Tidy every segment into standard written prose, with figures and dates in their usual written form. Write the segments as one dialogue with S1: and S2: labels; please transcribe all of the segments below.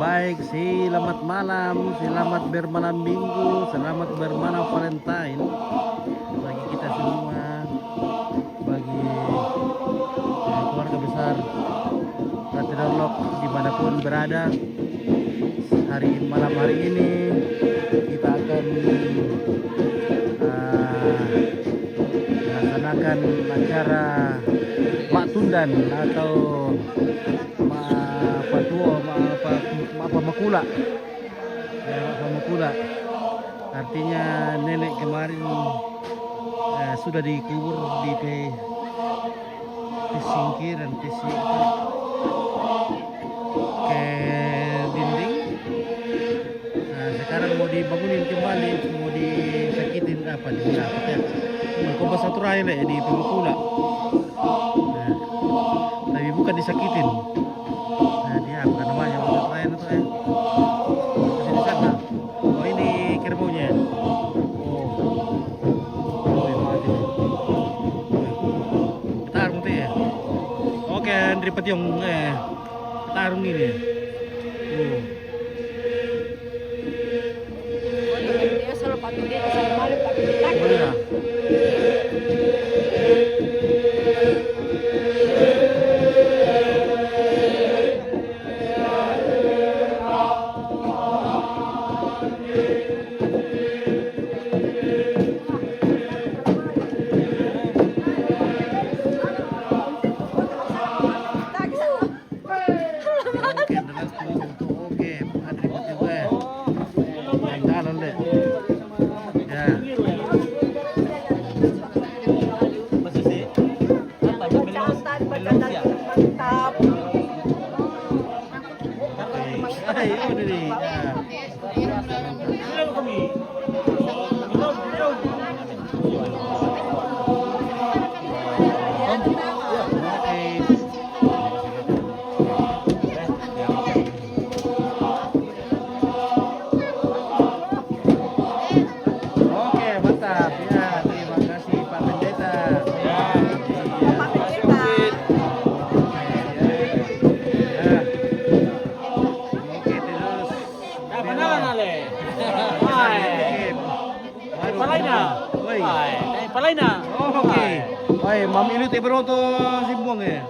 S1: baik, selamat malam, selamat bermalam minggu, selamat bermalam Valentine bagi kita semua, bagi keluarga besar Ratinolog dimanapun berada. Malam hari ini kita akan melaksanakan acara Mak Tundan atau Makula. Makula artinya nenek kemarin sudah dikubur di singkiran ke dinding. Sekarang mau dibangunin kembali, mau disakitin apa ya? Kau satu raya di Pemakula. Tapi bukan disakitin. Dia bukan namanya satu raya itu ya. Masih di sana. Oh ini kerbaunya. Tarung tuh ya. Oke, Andri Petiong tarung ini. Oke, mami ini tebro to simbong ya.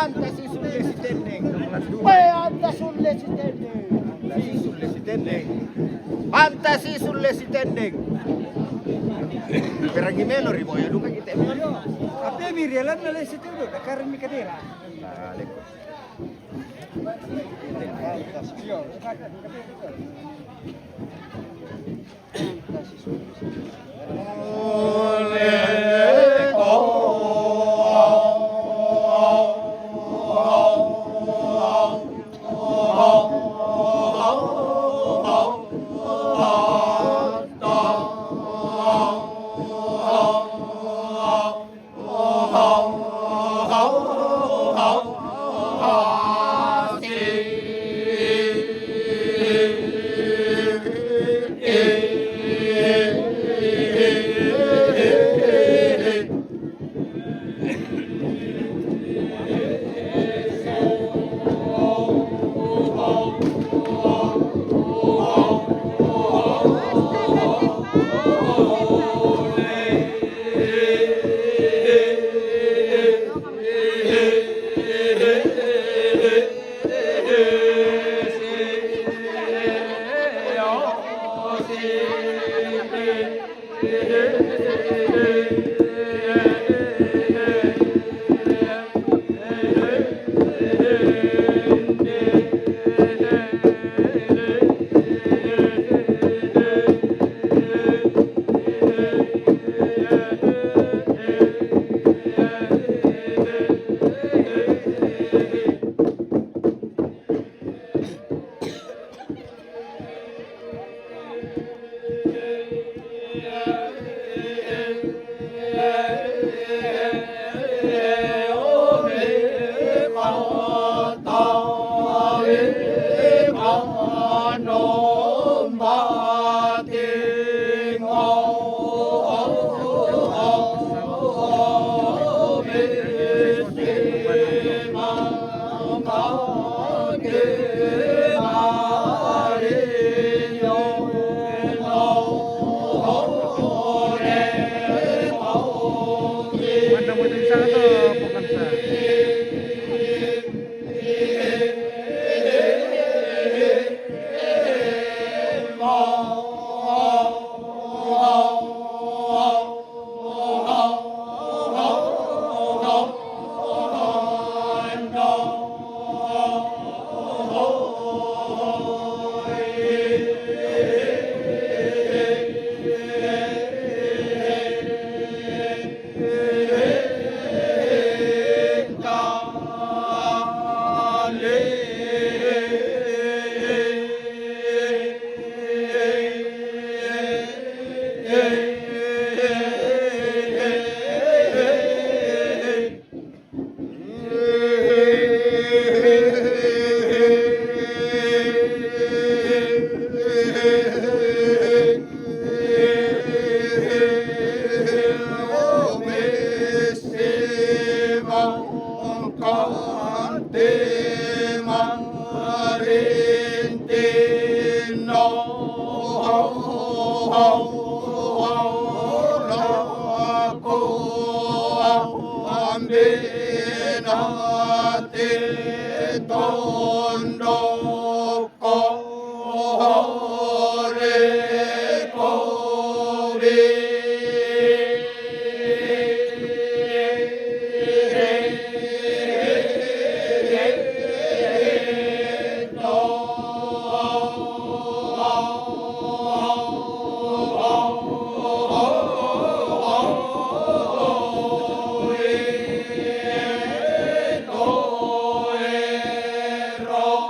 S2: Anta si sulle si tendeng.
S1: Kelas 2.
S2: Anta sulle si tendeng. Anta si sulle si tendeng. Anta si sulle si tendeng. Pergi melo ribo ya duka kita melo.
S3: Apa birialan nalai situ tu, karena mi kadera.
S1: Manda mo din sa ano, pukansa.
S2: Ro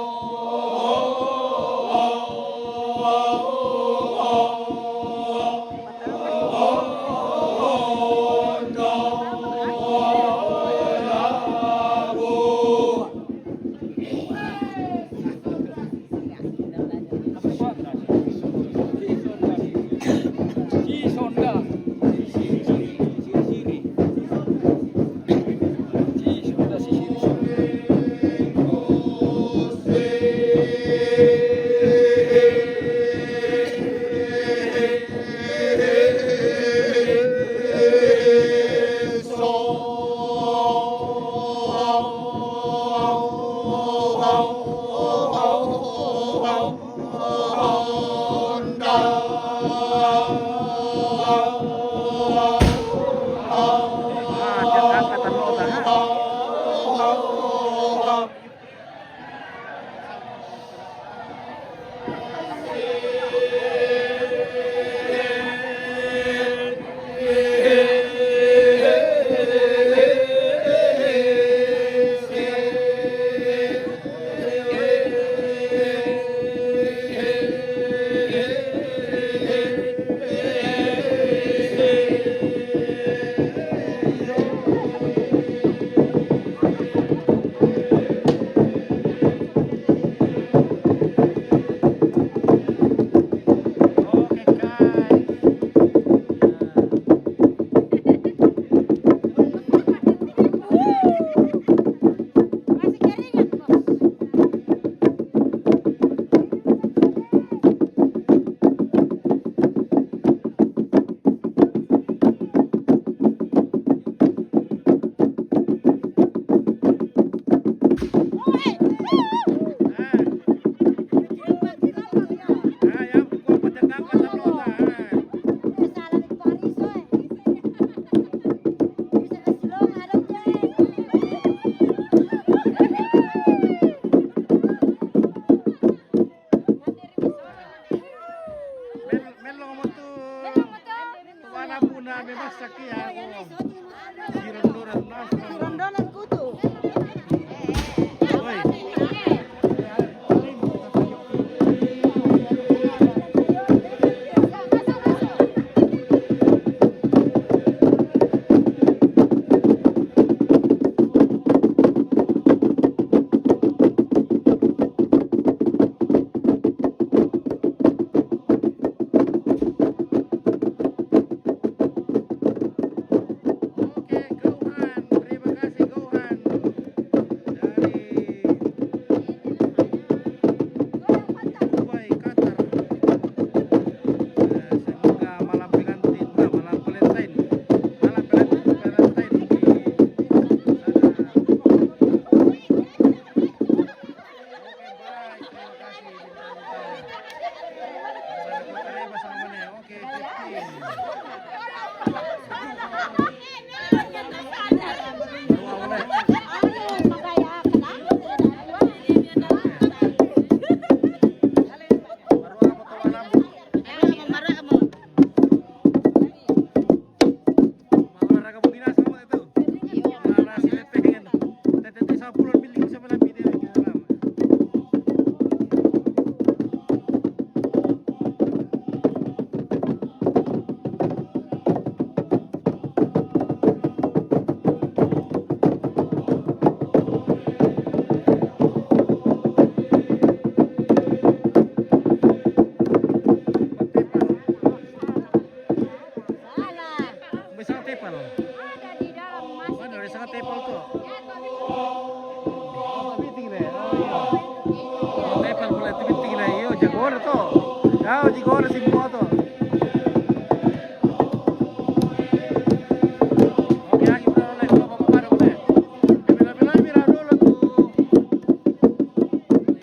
S1: Si Rondoran langsung.
S4: Rondonan kutu.
S1: Woi. Oke, Gohan. Terima kasih Gohan. Dari Dubai, Qatar. Semoga malam pengantin, malam Valentine. Malam Valentine di sana. Oke, baik. Terima kasih. Oke, sama mana? Oke, 15. Baru awalnya. Baru apa tuh rambut? Olahraga budinas kamu itu. Olahraga sileteng. Tete sa pulon building sa malam video gitu lama. Bisa tepal. Mana ada sangat tepal tuh. Tapi tinggi deh. Tepal boleh tinggi deh. Yo jagoan tuh. Kau jagoan sih semua tuh. Oke, lagi boleh bapak baru boleh. Bila dulu tuh.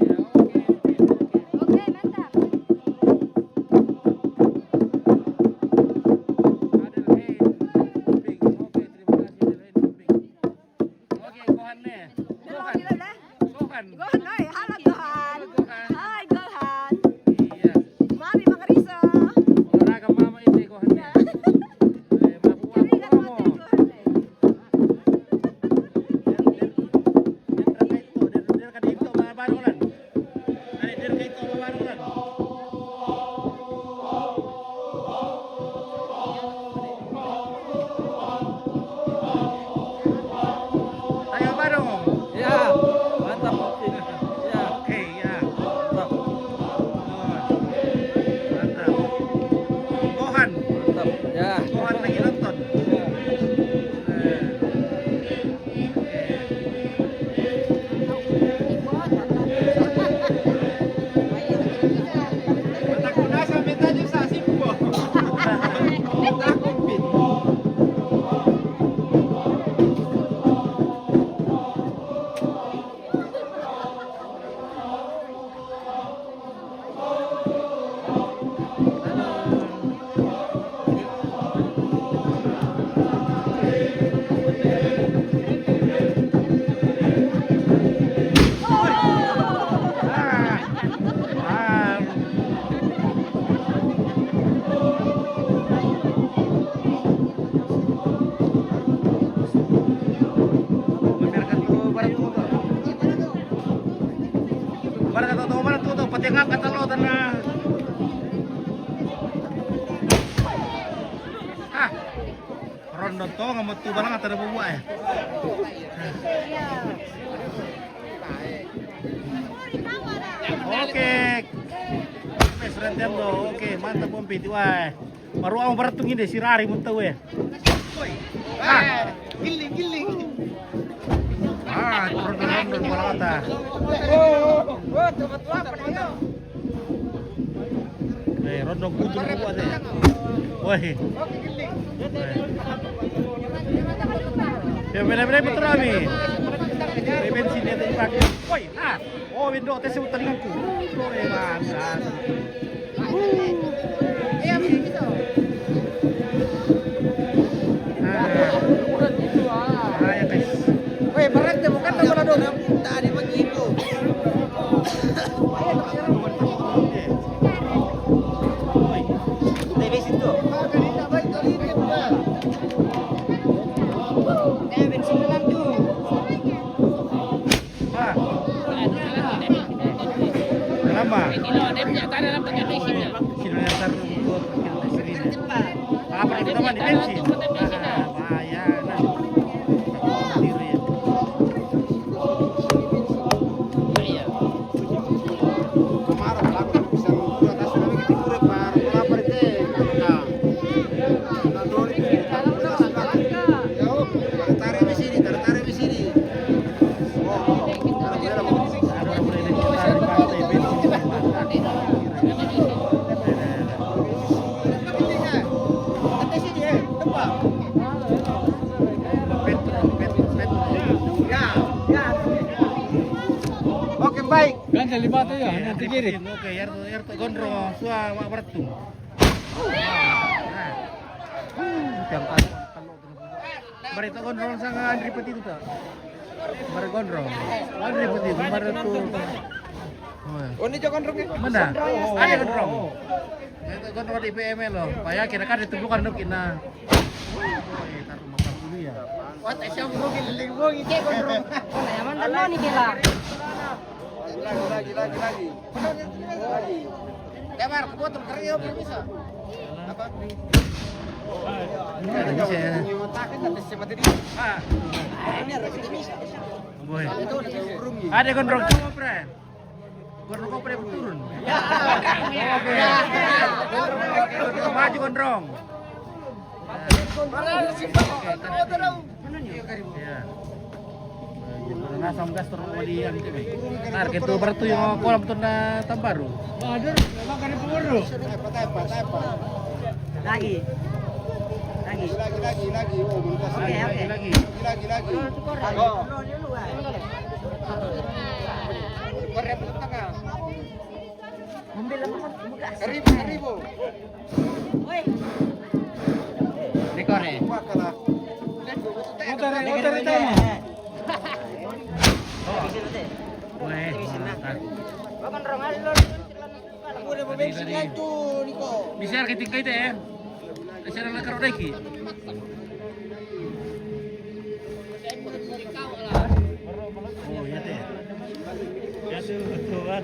S1: Ya, oke. Adelheid Pumping. Oke, terima kasih Adelheid Pumping. Oke, Gohan nih. Gohan. Gohan. Iya. Olahraga mama ini Gohan nih. Mabuha mo. Dia ka dito mabarulan. Ari dia ka dito mabarulan. Tayo barong.
S3: Ya, mantap Opti. Ya,
S1: Oke, ya.
S3: mantap.
S1: Mantap. Gohan.
S3: Mantap. Ya.
S1: Gohan lagi nonton.
S3: Ya.
S2: Mata ko na sa meta niyo sa simbo. Mata ko pin.
S1: Barang tuh, pati ngangkat talotan na. Ah, rondon to ngamot tuh balang atau bubuah ya. Oke, mes rentian do. Oke, mantap pompit wah. Baru ang baratung ini si Rari muntah weh. Ah,
S2: Giling.
S1: rondon balang ata. Rondong kudu buat deh. Woi. Ya benar-benar betul kami. Bensin dia dipakai. Woi, oh window tes telingaku. Woi, mantap. Ya guys.
S3: Woi, berarti bukan nama dong.
S2: Tadi begitu.
S1: Woi.
S3: Dari situ.
S2: Kali ini baik kali ini.
S1: cuma di bensin. Bahaya nah. Diri ya.
S2: Kemarin lakukan bisa buat asal lagi di kurek par lapar deh. Nah. Nah, dori tarik di sini, tarik di sini. Oh,
S1: Ada orang boleh di pantai bensin.
S2: Oke, baik.
S3: Kan dari batu ya, nanti kiri.
S1: Oke, Yarto gondrong sua mak bertung. Barito gondrong sang Andri Peti itu tak? Bar gondrong. Andri Peti, bar itu.
S3: Oh, ini jangan rongnya.
S1: Mana? Ada gondrong. Itu gondrong di PML loh. Paya kira-kira ditemukan nuk ina. Taruh makan dulu ya.
S2: Wah, siapa mau giling mau ngike gondrong.
S4: Yaman dulu nih gila.
S2: Lagi. Kabar, kebotol kerja bisa. Apa?
S1: Ada bisa ya.
S2: Nyotakin tapi sempat ini.
S1: Ah,
S2: Ini harus bisa.
S1: boy.
S2: Itu udah urung ya.
S1: Ada gondrong coba pre. Gondrong kau pre turun. Oke. Maju gondrong. Ya. Nasam gas terus di yang itu. Target itu berarti yang kolam tunda Tambaru.
S3: Badur, makan di pengurus.
S2: Tepa.
S4: Lagi.
S2: Oh, belum kasih.
S1: Lagi.
S2: Lagi. Oh. Korea tengah.
S4: Ambil apa kan?
S2: Seribu.
S4: Woi.
S1: Dekore.
S2: Wah, kalah.
S3: Motor utama.
S1: Weh, mantap.
S4: Makan rong ali lo.
S2: Udah bensin itu, Niko.
S1: Bisa ketika itu ya. Bisa nak karo lagi. Oh, iya teh. Ya Tuhan.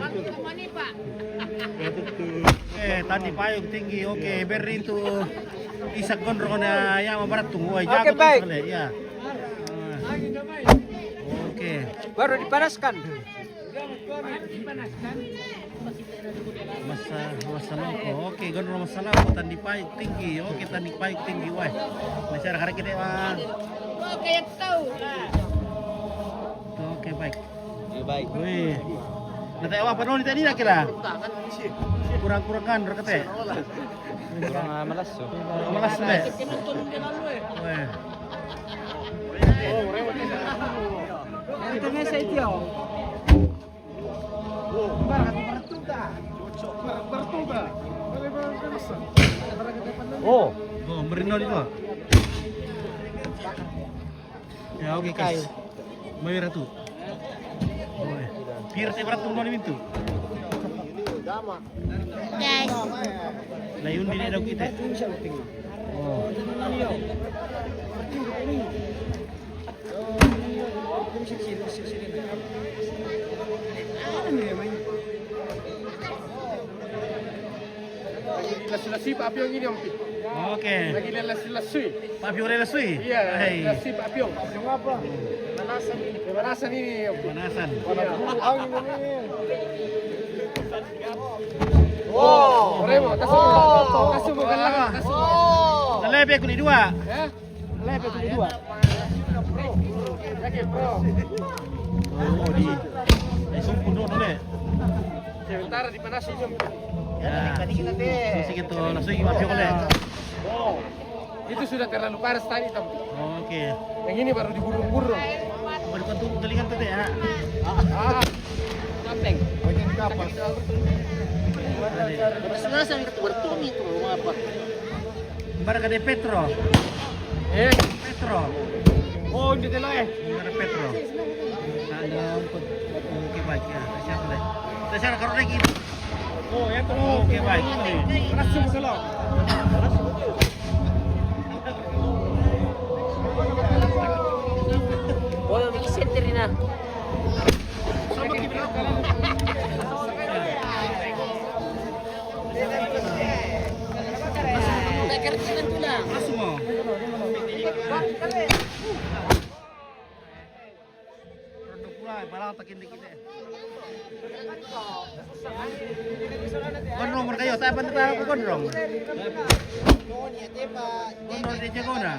S1: Tadi payung tinggi. Oke, beri itu isak gondrong na ya mabarat tunggu.
S3: Oke, baik.
S1: Ya. Oke.
S3: Baru dipanaskan.
S1: Masa loko. Oke, gondrong masalah tadi payung tinggi. Oke, tadi payung tinggi. Wah. Masyarakat hari kita mah.
S4: Oke, tahu.
S1: Oke, baik.
S3: Baik.
S1: Wih. Nanti apa nih tadi nak kira? Kurang kan rekete.
S3: Kurang malas tuh.
S1: Malas deh. Weh.
S3: Itu mesa itu ya. Oh,
S1: Oh, merino itu. Ya oke guys. Mayar tu. Weh. Biar saya berat tunggu nih itu.
S4: Guys.
S1: Layun di dalam kita. Oh.
S2: Lasi Pak Piong ini om.
S1: Oke.
S2: Lagi lasi.
S1: Pak Fiore Lesui.
S2: Iya,
S1: Hai.
S2: lasi Pak Piong. Piong apa? Pemanasan ini om.
S1: Panasan.
S2: Angin ini. Wow, Remo, kasih bukan lang, kasih.
S1: Lebih aku di dua.
S2: Ya?
S1: Lebih aku di dua.
S2: Lagi bro.
S1: Oh, di. Sumpun dulu deh.
S2: Sebentar dipanasin om.
S1: Ya. Masih gitu, langsung Pak Fiore.
S2: Wow. Itu sudah terlalu panas tadi tom.
S1: Oke.
S2: Yang ini baru digurung-gurung.
S1: Mau dikontur telingan tuh ya.
S2: Kapeng. Bagian kapas.
S4: Selesai itu bertuni tuh apa?
S1: Barang ada Petro. Petro.
S2: Oh, ini dia lah.
S1: Ada Petro. Ada untuk oke baik ya. Siapa deh? Saya karo lagi.
S2: Oh, ya tuh.
S1: Oke baik.
S2: Kasih salam.
S4: Oh, bikin senterina.
S1: Masuk mau. Produk pula, balang takin dikit eh. Gondrong kayo, saya bantu taruh ke gondrong. Gondrong di jago na.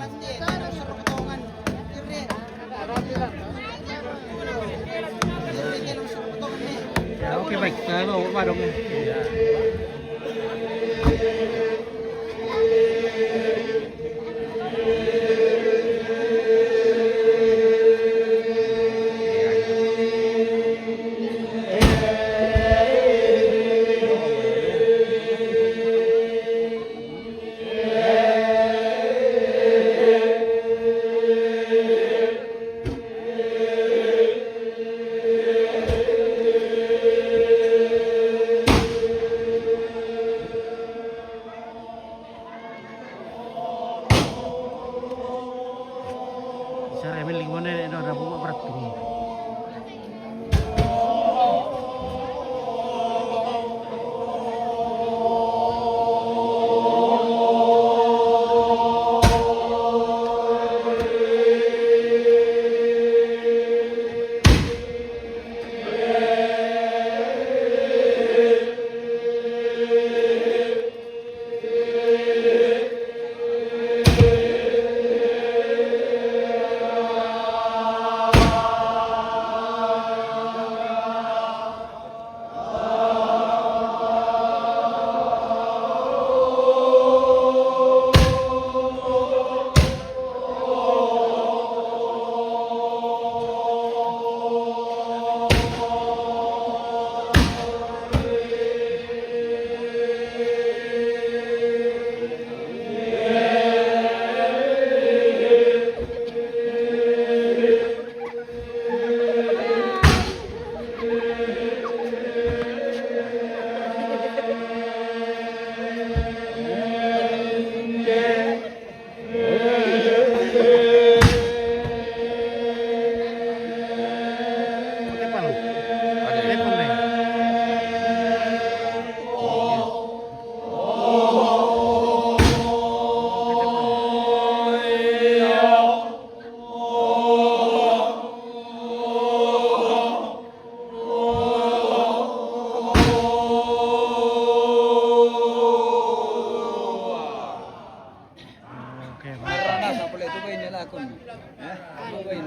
S1: Ya, oke baik, saya mau madong. Ya. Saya ambil lingkungan ini ada bunga berat ini.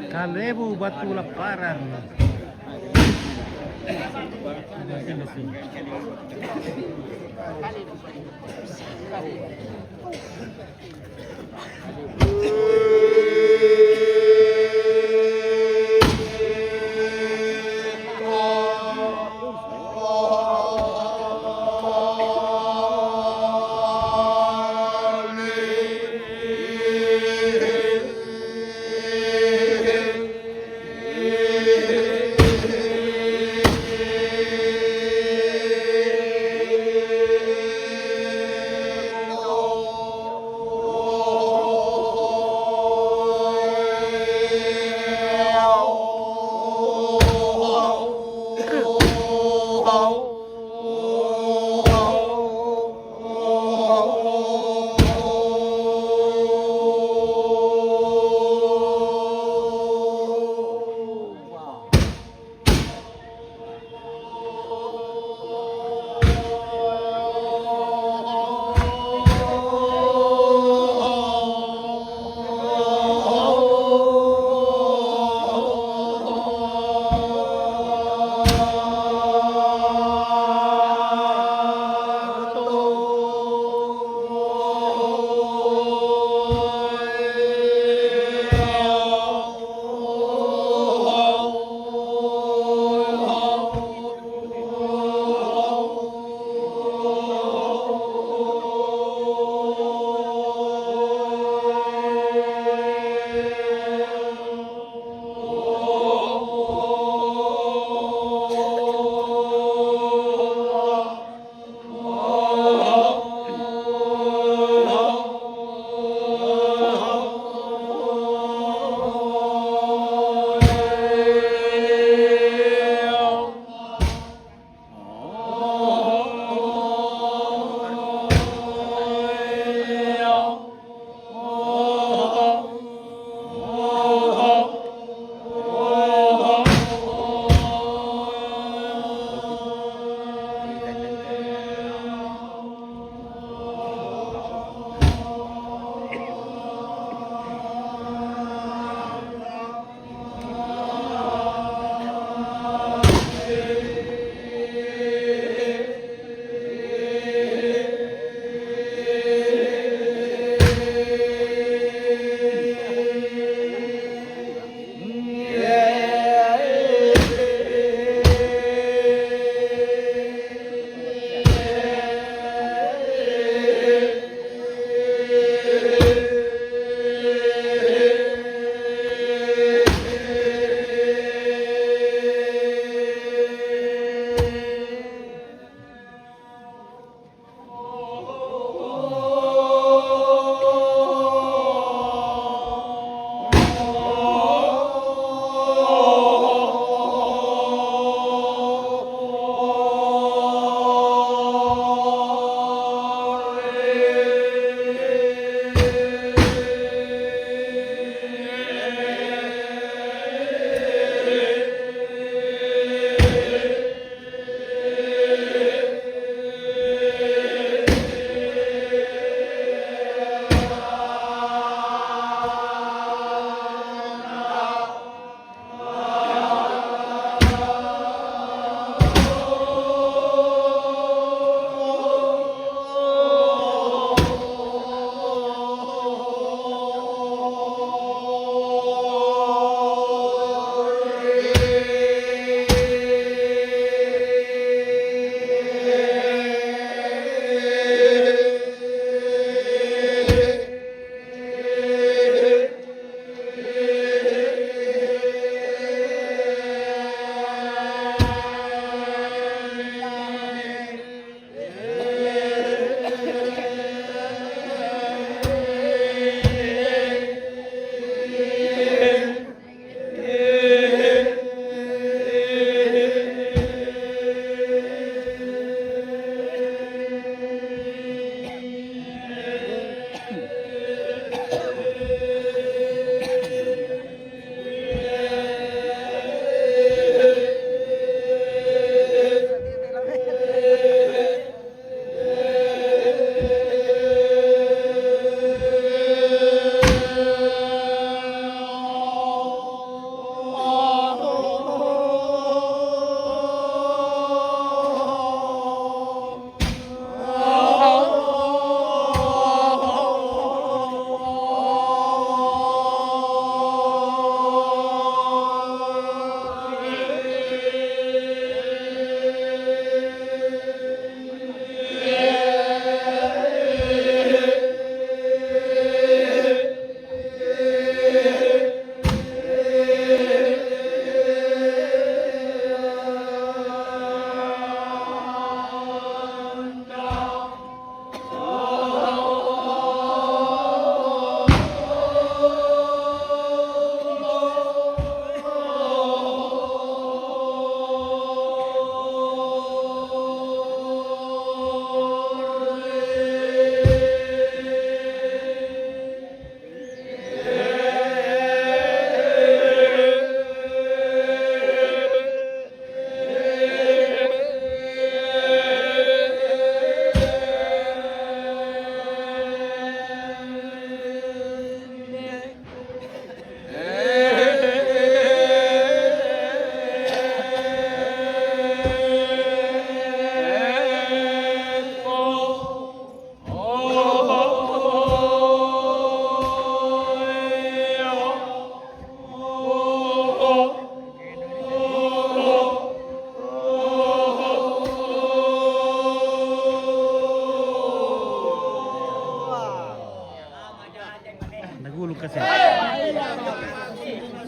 S1: Kalebu batu lebaran.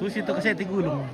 S1: Susi itu kasi tigulong.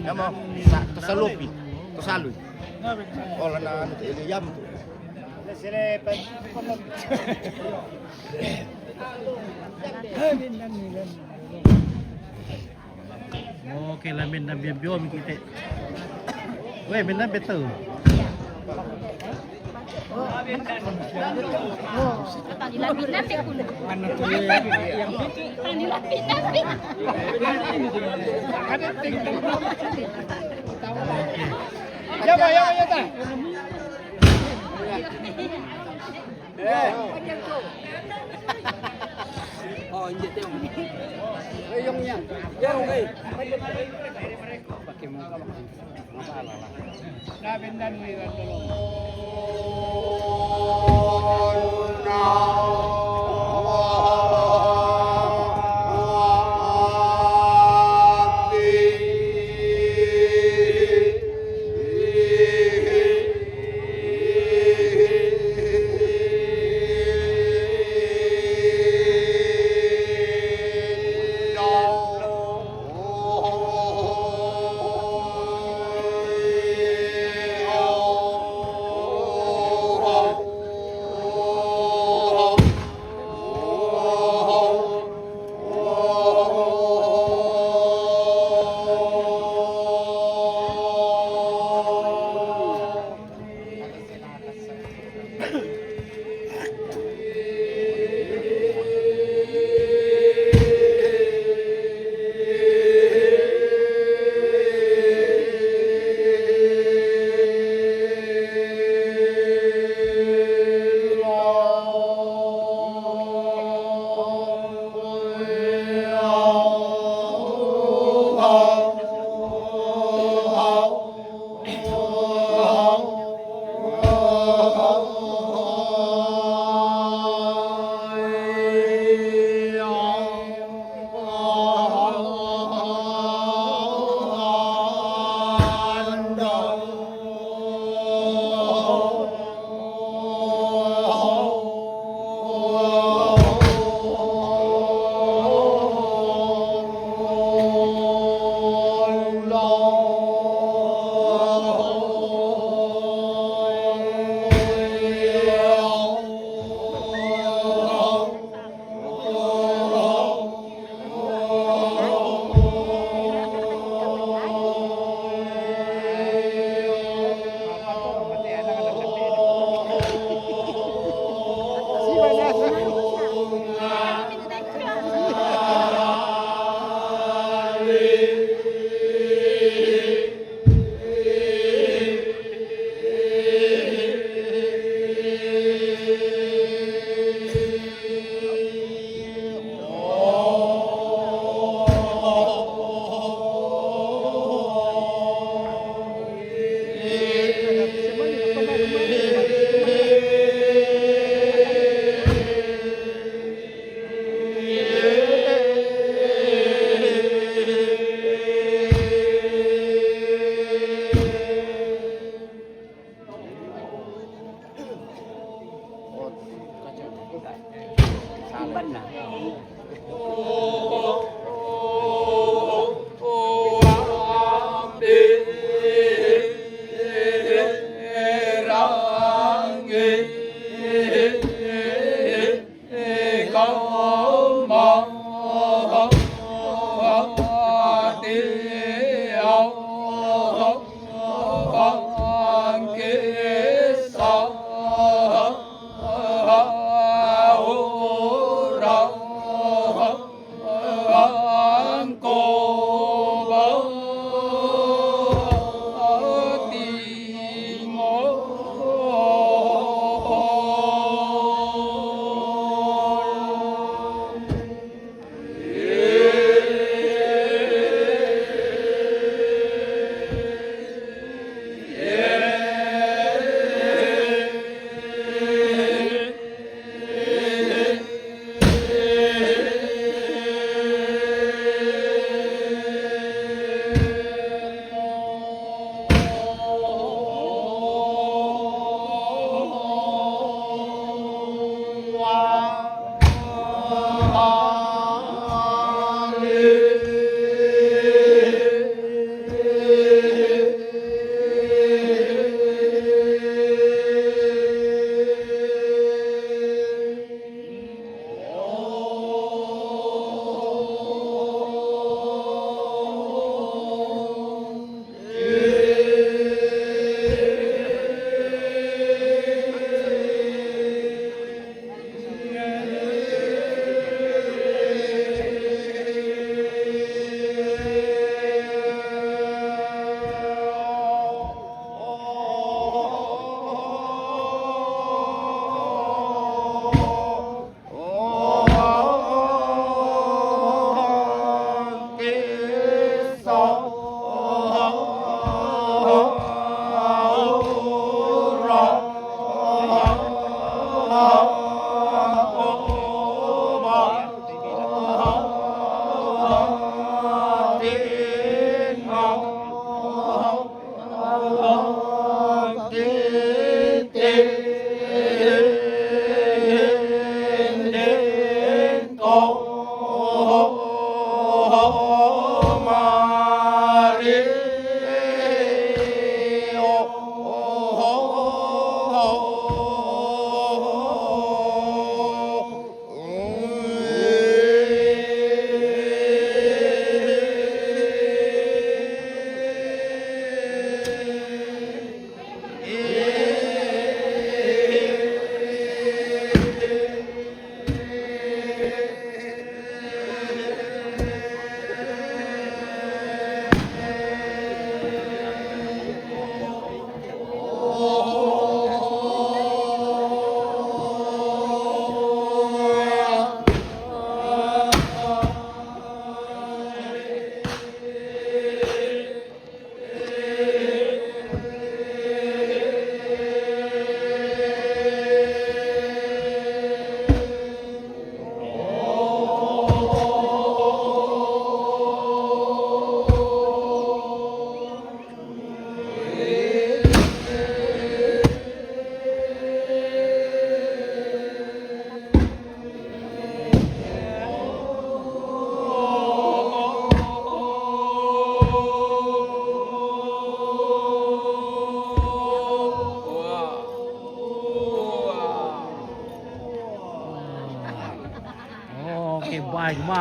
S2: Kamu tasalupi, tasaluy. Wala na ano to, iliyam to.
S1: Okay, lamin na biyo, mikite. Weh, min na beto.
S4: Nilapit natin kung
S3: Ano to yang
S4: nilapit natin.
S2: Yama, yama, yata.
S3: Oh, hindi tayo.
S2: Yung niya.
S3: Yung eh.
S2: Pakai muka masalah lah. Nabin dan wiran dulu.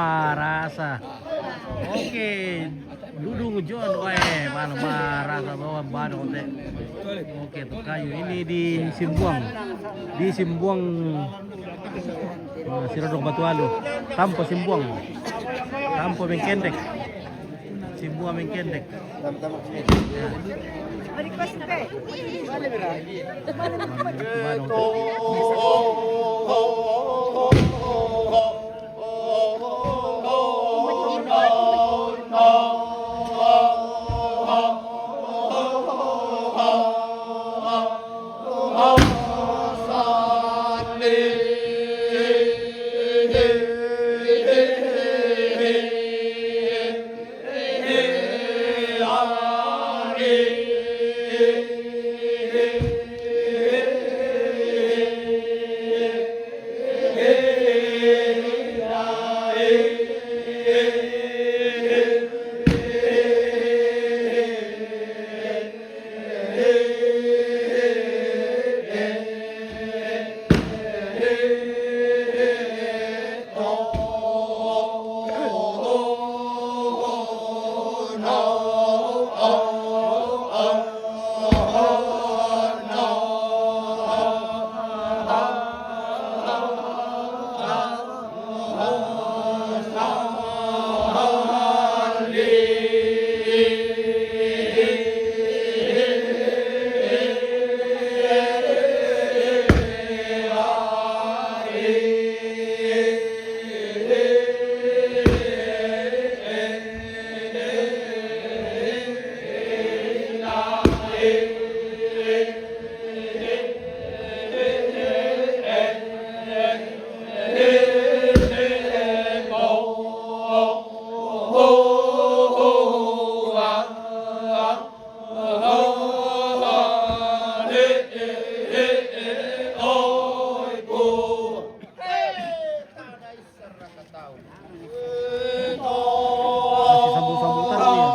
S1: marasa. Oke, dudung John, malam marasa bawa bano konten. Oke, tuh kayu ini di Simbuang, Sirodong Batualo, Tampo Simbuang, Tampo Mengkendek, Simbuang Mengkendek. Masih sambung-sambutan tuh ya.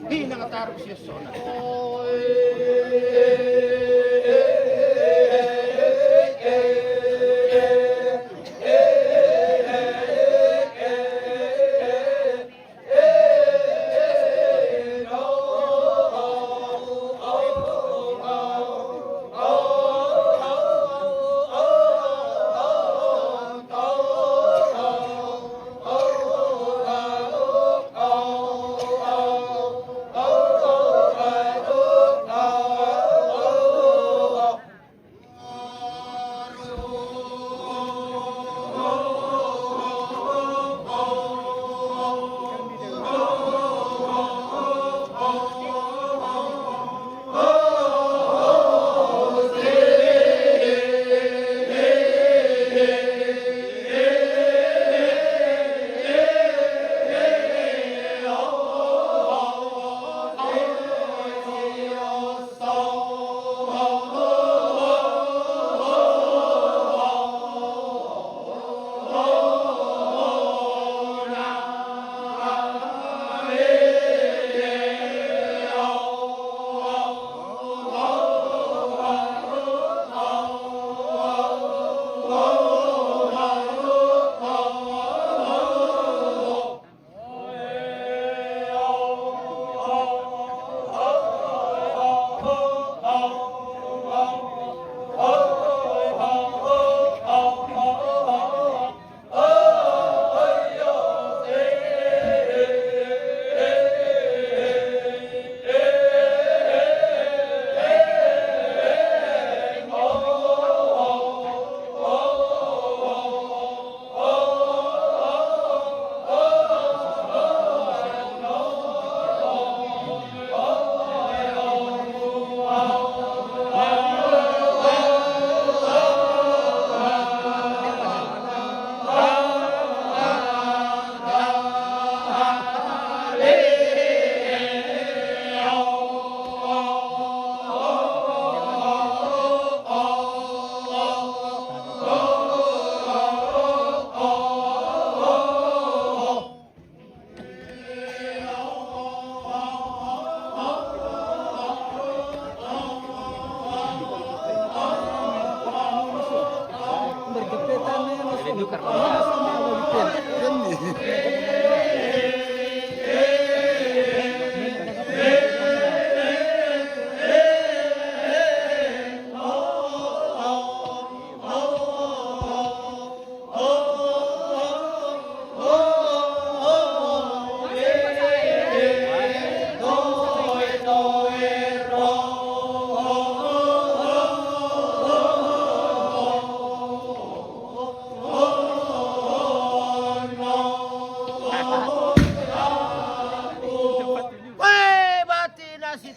S2: Hinangatarok siya sona.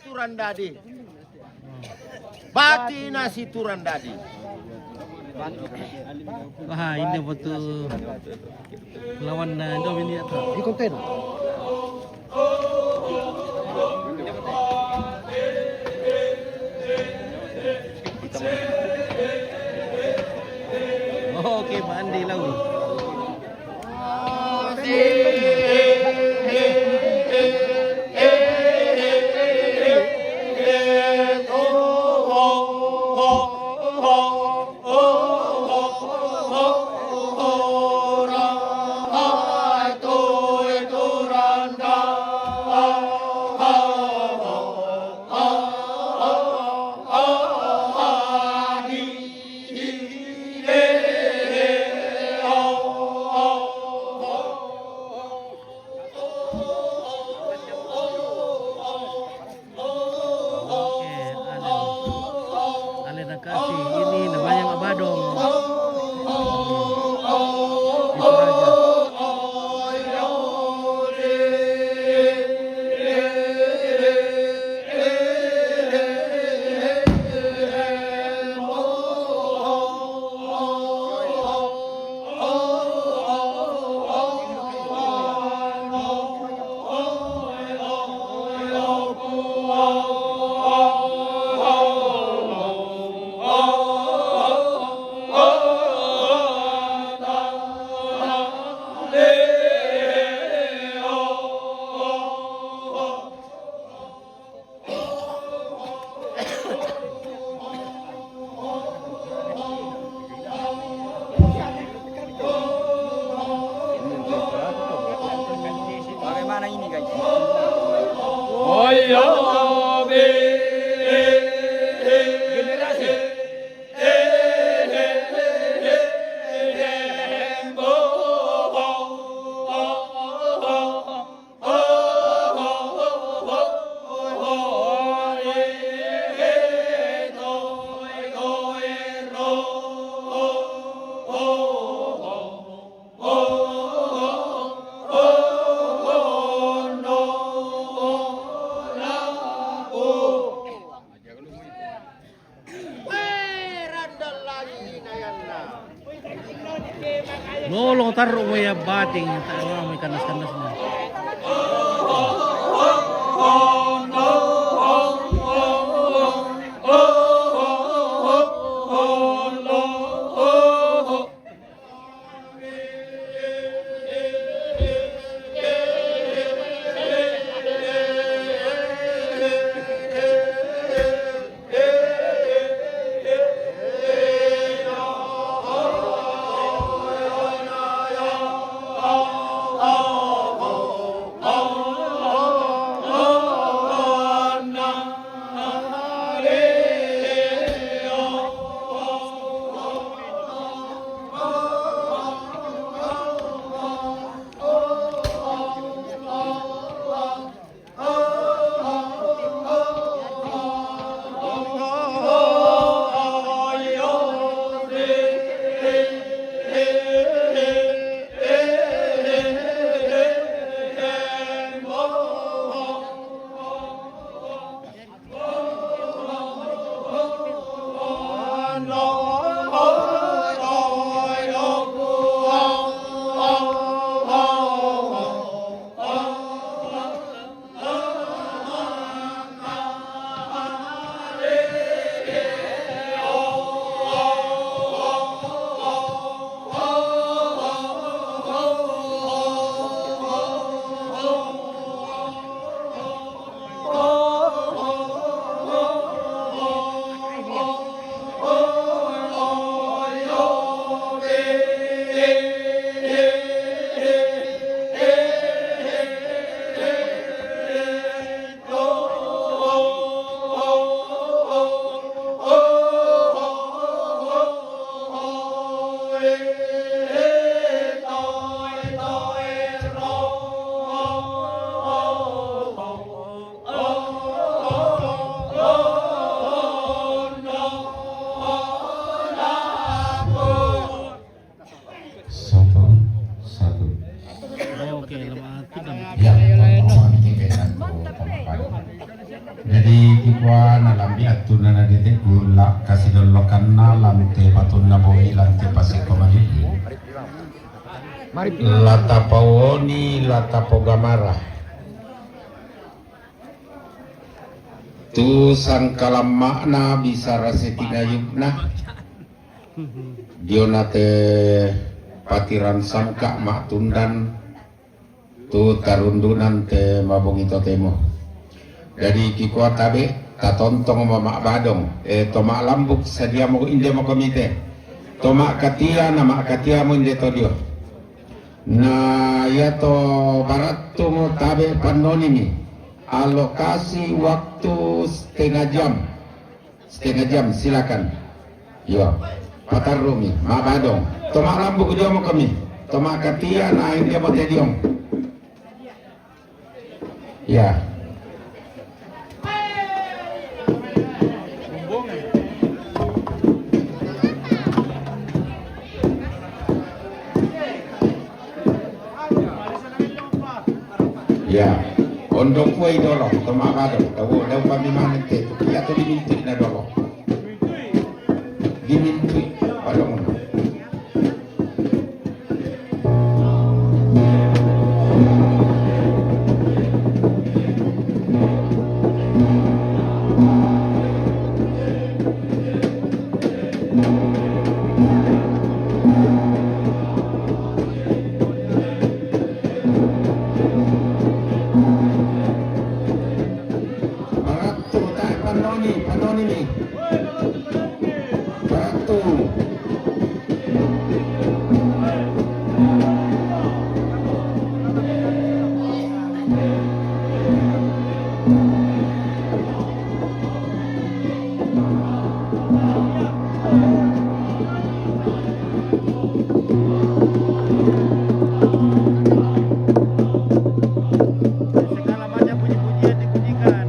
S2: Turandadi. Batina si Turandadi.
S1: Wah, ini betul lawan Indo ini atau
S2: Di konten.
S1: oke, Pak Andi lawan. Ini namanya Abadong. Di Toraja.
S3: Bagaimana ini guys? Generasi.
S1: Lolo taruh mo ya bating, taruh may kanas-kanas na.
S5: Yang pertama diberikan 10 poin. Jadi kikuan alam biatu nana detik gula kasih dolokan nalam te patun nabohi lantai pasir komadi. Lata pawoni lata pogamara. Tu sangkalam makna bisa rasetina yukna. Dionate patiran sangka mak tundan. Tu tarundunan te mabung ito temo. Jadi kikuat tabe tatontong mamak badong tomak lambuk sadia mo inde mo komite tomak katia nama katia mo inde to dio na yato barat tu mo tabe panonimi alokasi waktu setengah jam silakan yo patar rumi mak badong tomak lambuk dia mo kami tomak katia na inde mo te diong ya. Ya, ondok kue dolo, tomak badong, tahu dah kami mana te, ya tu diminti na dolo, diminti badong. Panoni, Batu.
S1: Segala macam puji-pujian dipujikan.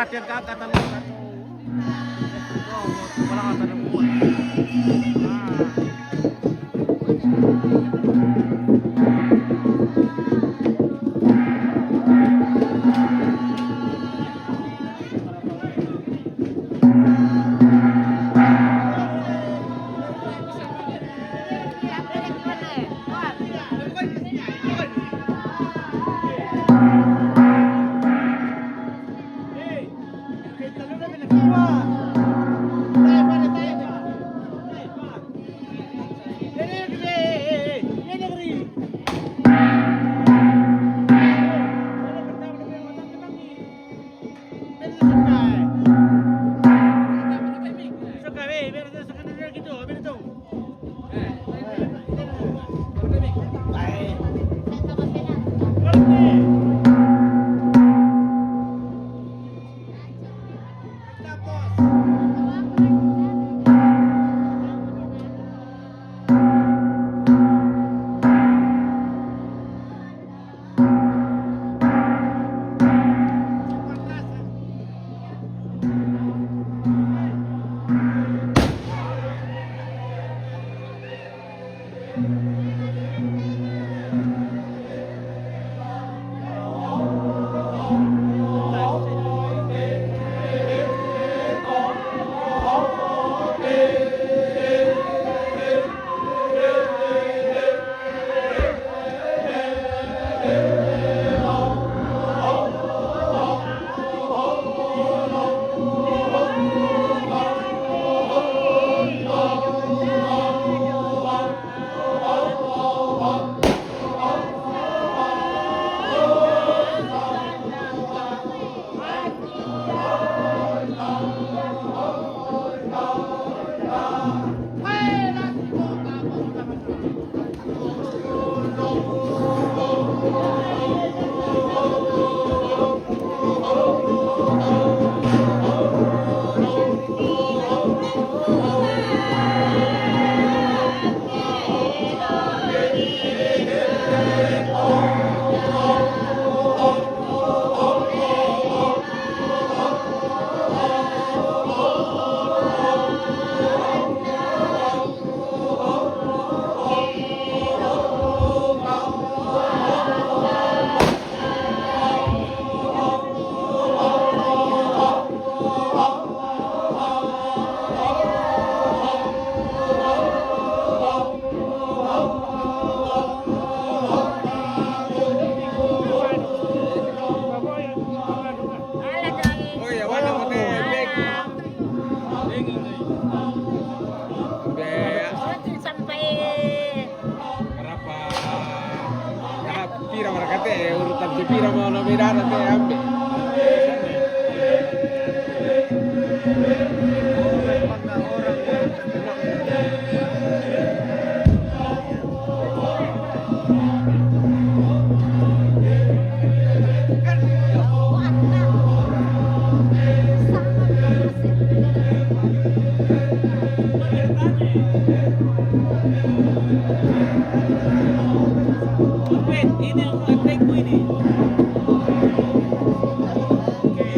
S1: latihan keangkatan lu satu. Kepala angkatan yang kuat.
S3: urutan pira mau nominal nanti ambil.
S1: Ini yang adekku ini.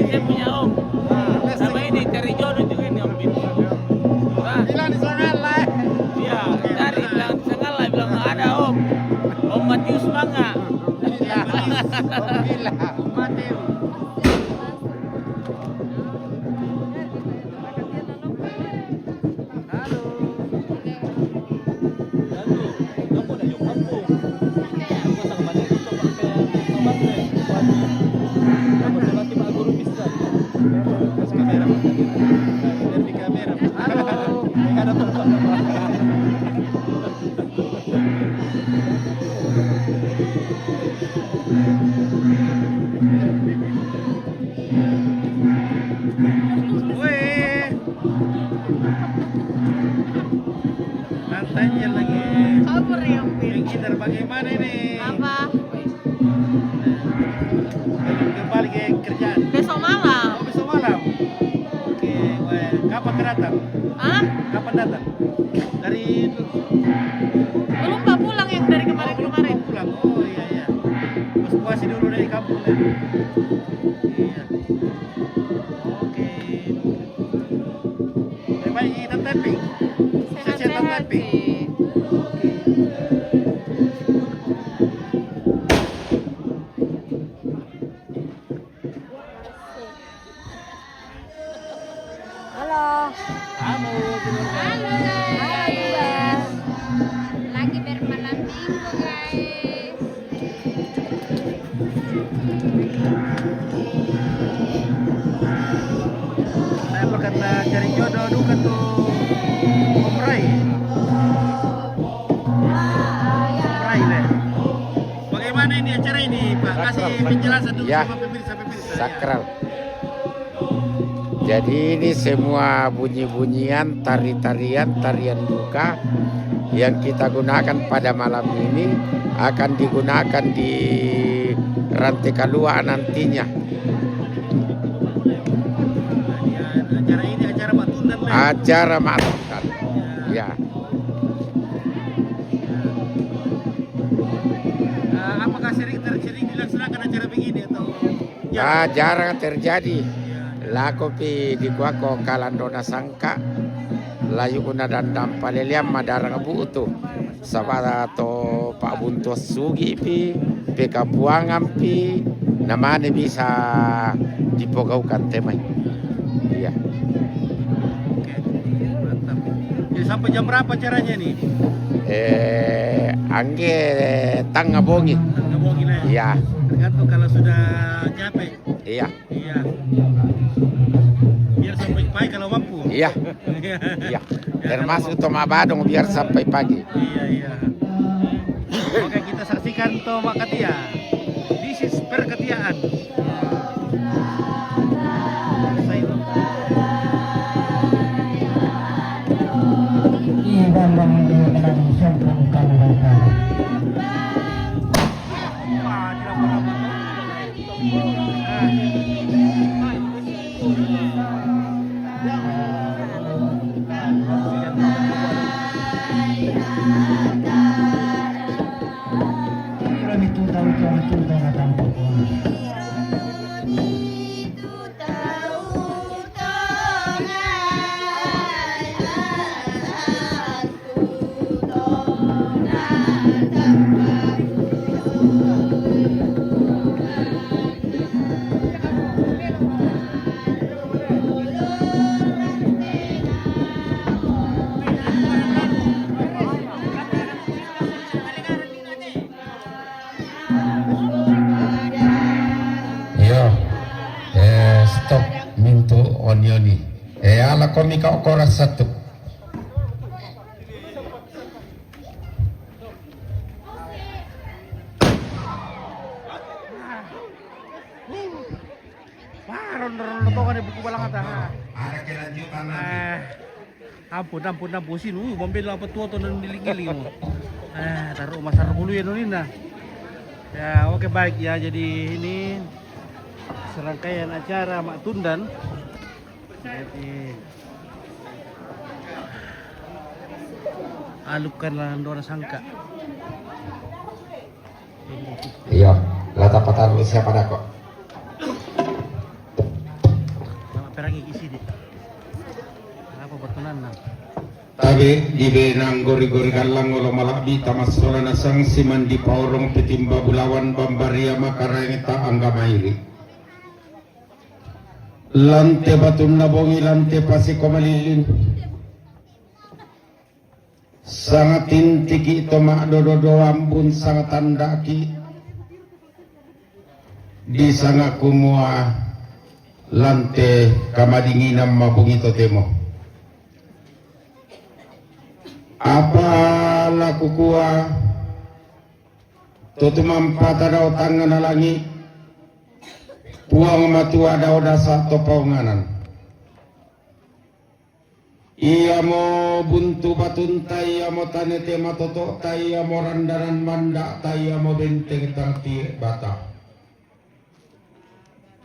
S1: Dia punya om. Sama ini cari jodoh juga ini om ini.
S2: Bilang di sana lah.
S1: Iya, cari bilang sangat lah bilang ada om. Om Matius Mangga.
S2: Gila. Mati.
S1: Lantainya lagi.
S4: Kabur ya,
S1: Yang kita bagaimana ini?
S4: apa?
S1: Kembali ke kerjaan.
S4: Besok malam.
S1: Oh, besok malam. Oke, weh. Kapan datang?
S4: Hah?
S1: Kapan datang? Dari
S4: Belum Pak pulang yang dari kemarin-kemarin.
S1: pulang. Oh iya iya. Mas puasi dulu dari kampung ya. Iya.
S6: Halo.
S1: Halo,
S6: Halo guys. Lagi bermalam minggu guys.
S1: saya berkata cari jodoh duka tuh Omrai. Omrai deh. Bagaimana ini acara ini Pak? Kasih penjelasan dulu
S5: Ya.
S1: sama pemirsa-pemirsa.
S5: Sakral. Jadi ini semua bunyi-bunyian, tari-tarian, tarian duka yang kita gunakan pada malam ini akan digunakan di Rantai Kalua nantinya.
S1: Acara ini acara Pak Tundan lah.
S5: Acara makan. Ya.
S1: Apakah sering dilaksanakan acara begini atau
S5: Jarang terjadi. Lako pi di kuako kalandona sangka layu kuna dandam paleliam madarang bu tu sabara to Pak Buntu Sugi pi peka buangan pi namanya bisa dipogaukan temai. Iya.
S1: Oke, mantap. Jadi sampai jam berapa acaranya nih?
S5: Angge tangga bongi.
S1: Nggak mau gila ya?
S5: Iya.
S1: Tergantung kalau sudah capek.
S5: Iya.
S1: Iya. Biar sampai pagi kalau mampu.
S5: Iya. Iya. Termasuk Toma Badong biar sampai pagi.
S1: Iya, iya. Oke, kita saksikan Toma Katia. This is perketiaan.
S5: Stop mintu onioni. Ala komika okora satu.
S1: Ron to kan buku balang ata.
S5: Ada kelanjutan
S1: Ampun sin. Bombel apa tua to nang giling-giling mo. Taruh masar bulu ya nonina. Ya, oke baik ya. Jadi ini serangkaian acara Mak Tundan. Jadi alupkanlah Ndora Sangka.
S5: Iya, lata patar siapa dah kok?
S1: Nama perangi isi di. Apa bertunan nah?
S5: Tabe di benang gori-gori kalang ngolo malabi tamasola nasang siman di paurong petimba bulawan bambaria makarangita angga mairi. Lante batun nabongi lante pasi komalilin. Sangat intiki ito makdododo ambun sangat tandaki. Di sangat kumua lante kamadinginam mabungito temo. Apa laku kuah tutumampata daw tangan na langi puang matua daw dasa topaunganan iya mo buntu batun tayo mo tanete matoto tayo mo randaran manda tayo mo benteng tangti bata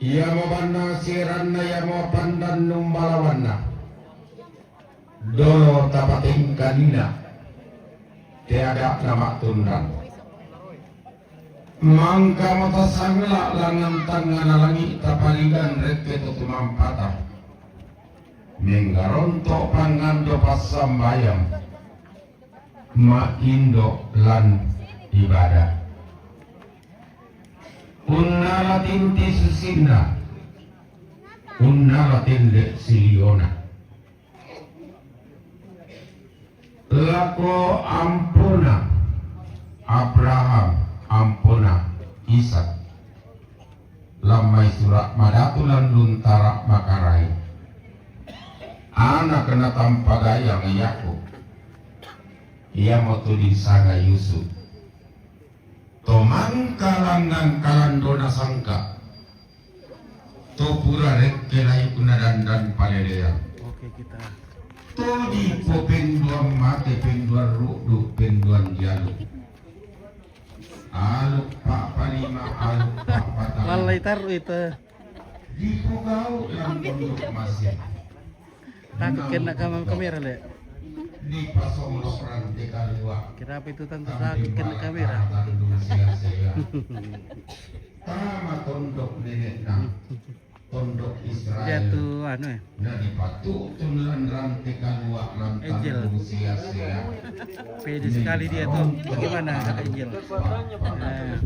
S5: iya mo banda siran na iya mo pandan numbalawan na dolo tapating kanina tiada nama Tundan mangka mata sangla langan tangan langi tapaligan reke tutumampata menggaronto pangan do pasambayam Makindo lan ibadah. Unnala tinti susinna, unnala tinde siliona. Lako ampuna Abraham, ampuna Ishak. Lamai surak madatulan luntara makarai. Anak kena tampagayang Yakub. Ia mau tuding saga Yusuf. Tomang kalangan kalandona sangka. Topura rek kelai kunadandan paleleang.
S1: Oke, kita
S5: Todi po penduan mate penduan rudu penduan jalu. Aluk pak palima aluk pak patang.
S1: lalai taruh itu.
S5: Di pugau yang pondok masih.
S1: Takut kena kamera le.
S5: Di pasonglok rantai kalua.
S1: Kenapa itu tante sakit kena kamera?
S5: Tama tondok nenek na. Tondok Israel.
S1: Dia tuh anu ya.
S5: Nah dipatu tulan rantai kalua lantan
S1: Angel.
S5: sia-sia.
S1: Pede sekali dia tuh. Bagaimana Kak Angel? Nah,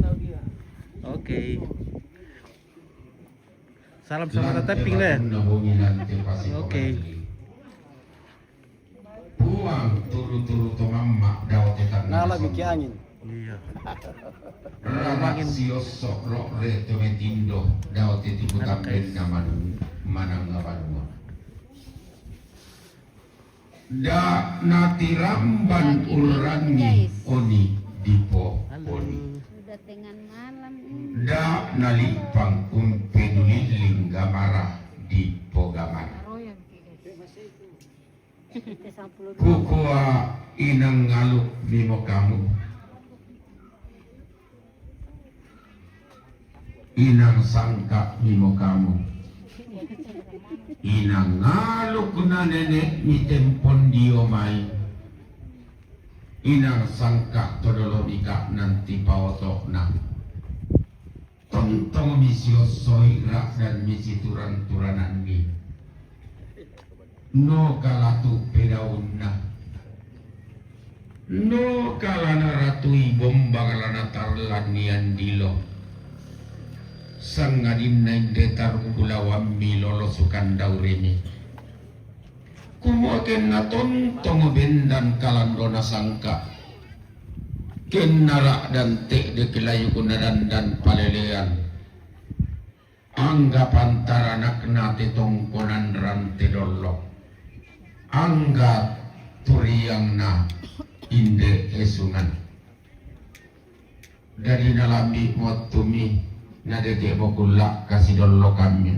S1: oke. Salam sama tapping le. Oke.
S5: Buang turu-turu to mamma dawat etan.
S2: Nala biki angin.
S1: Iya.
S5: Ramangin siosok lo re to metindo dawat etibu tamben naman manang ngabanwa. Da natiramban ulrani oni dipo oni.
S6: Sudah tengah malam ini.
S5: Da nalipang umpeduliling gamara dipo gamara. Kukua inang ngaluk mimo kamu. Inang sangka mimo kamu. Inang ngaluk na nenek mi tempon diomai. Inang sangka todolo ika nanti paotok na. Tontong misio soirak dan misi turan-turanan ni. No kalatu pedaunna. No kalana ratui bomba kalana tarlan nian dilo. Sangadin naik detar kulawam milolo sukan daurimi. Kumuaken na tontong bendan kalandona sangka. Kenara dan tek de kelayu kunadan dan palelean. Angga pantara nakna te tongkonan rante dolok. Angga turiang na inde esungan. Dari nalami motumi nadeke bokulak kasih dolok kami.